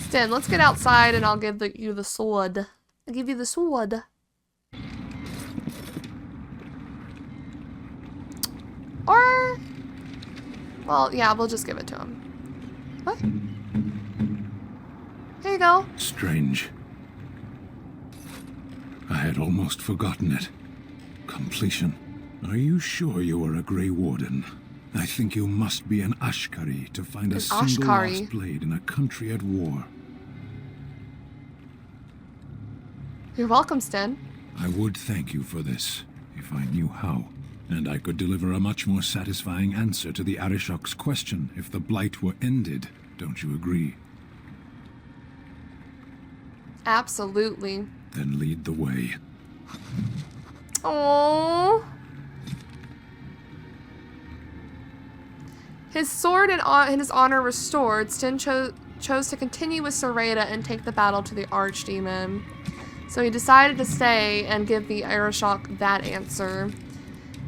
Sten, let's get outside and I'll give you the sword. I'll give you the sword. Or... well, yeah, we'll just give it to him. What? Here you go. Strange. I had almost forgotten it. Completion. Are you sure you are a Grey Warden? I think you must be an Ashkari to find a single lost blade in a country at war. You're welcome, Sten. I would thank you for this, if I knew how. And I could deliver a much more satisfying answer to the Arishok's question if the blight were ended. Don't you agree? Absolutely. Then lead the way. Aww. His sword and his honor restored, Sten chose to continue with Sereda and take the battle to the archdemon. So he decided to stay and give the Arishok that answer.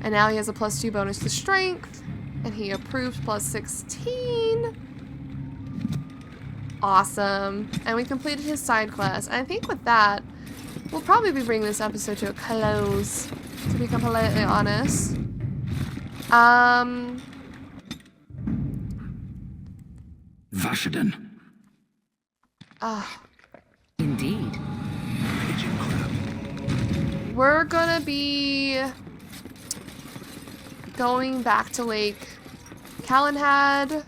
And now he has a +2 bonus to strength. And he approved +16. Awesome. And we completed his side quest. And I think with that, we'll probably be bringing this episode to a close, to be completely honest. Vashaden. Indeed. We're gonna be going back to Lake Calenhad.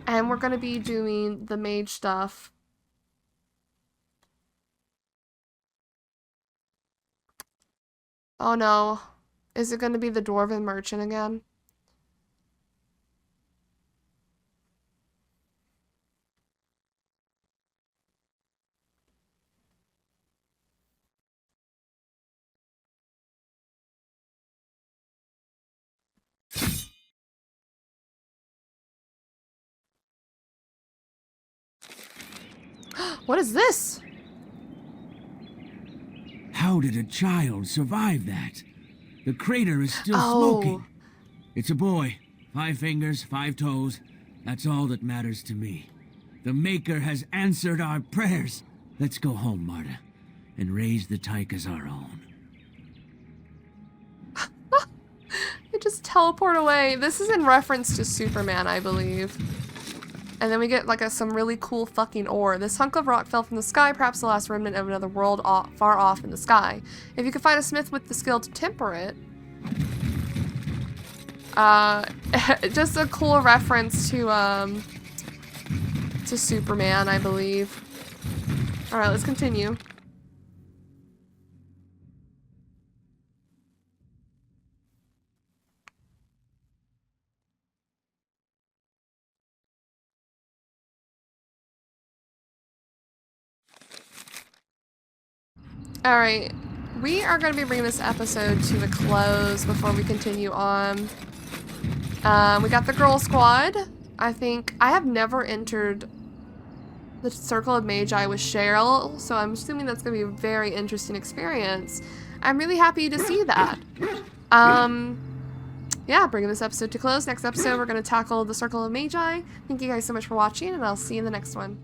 And we're gonna be doing the mage stuff. Oh no. Is it gonna be the Dwarven Merchant again? What is this? How did a child survive that? The crater is still smoking. It's a boy. 5 fingers, 5 toes. That's all that matters to me. The Maker has answered our prayers. Let's go home, Marta, and raise the tyke as our own. They just teleport away. This is in reference to Superman, I believe. And then we get like some really cool fucking ore. This hunk of rock fell from the sky, perhaps the last remnant of another world far off in the sky. If you could find a smith with the skill to temper it. Just a cool reference to Superman, I believe. Alright, let's continue. Alright, we are going to be bringing this episode to a close before we continue on. We got the girl squad. I think I have never entered the Circle of Magi with Cheryl, so I'm assuming that's going to be a very interesting experience. I'm really happy to see that. Yeah, bringing this episode to close. Next episode, we're going to tackle the Circle of Magi. Thank you guys so much for watching, and I'll see you in the next one.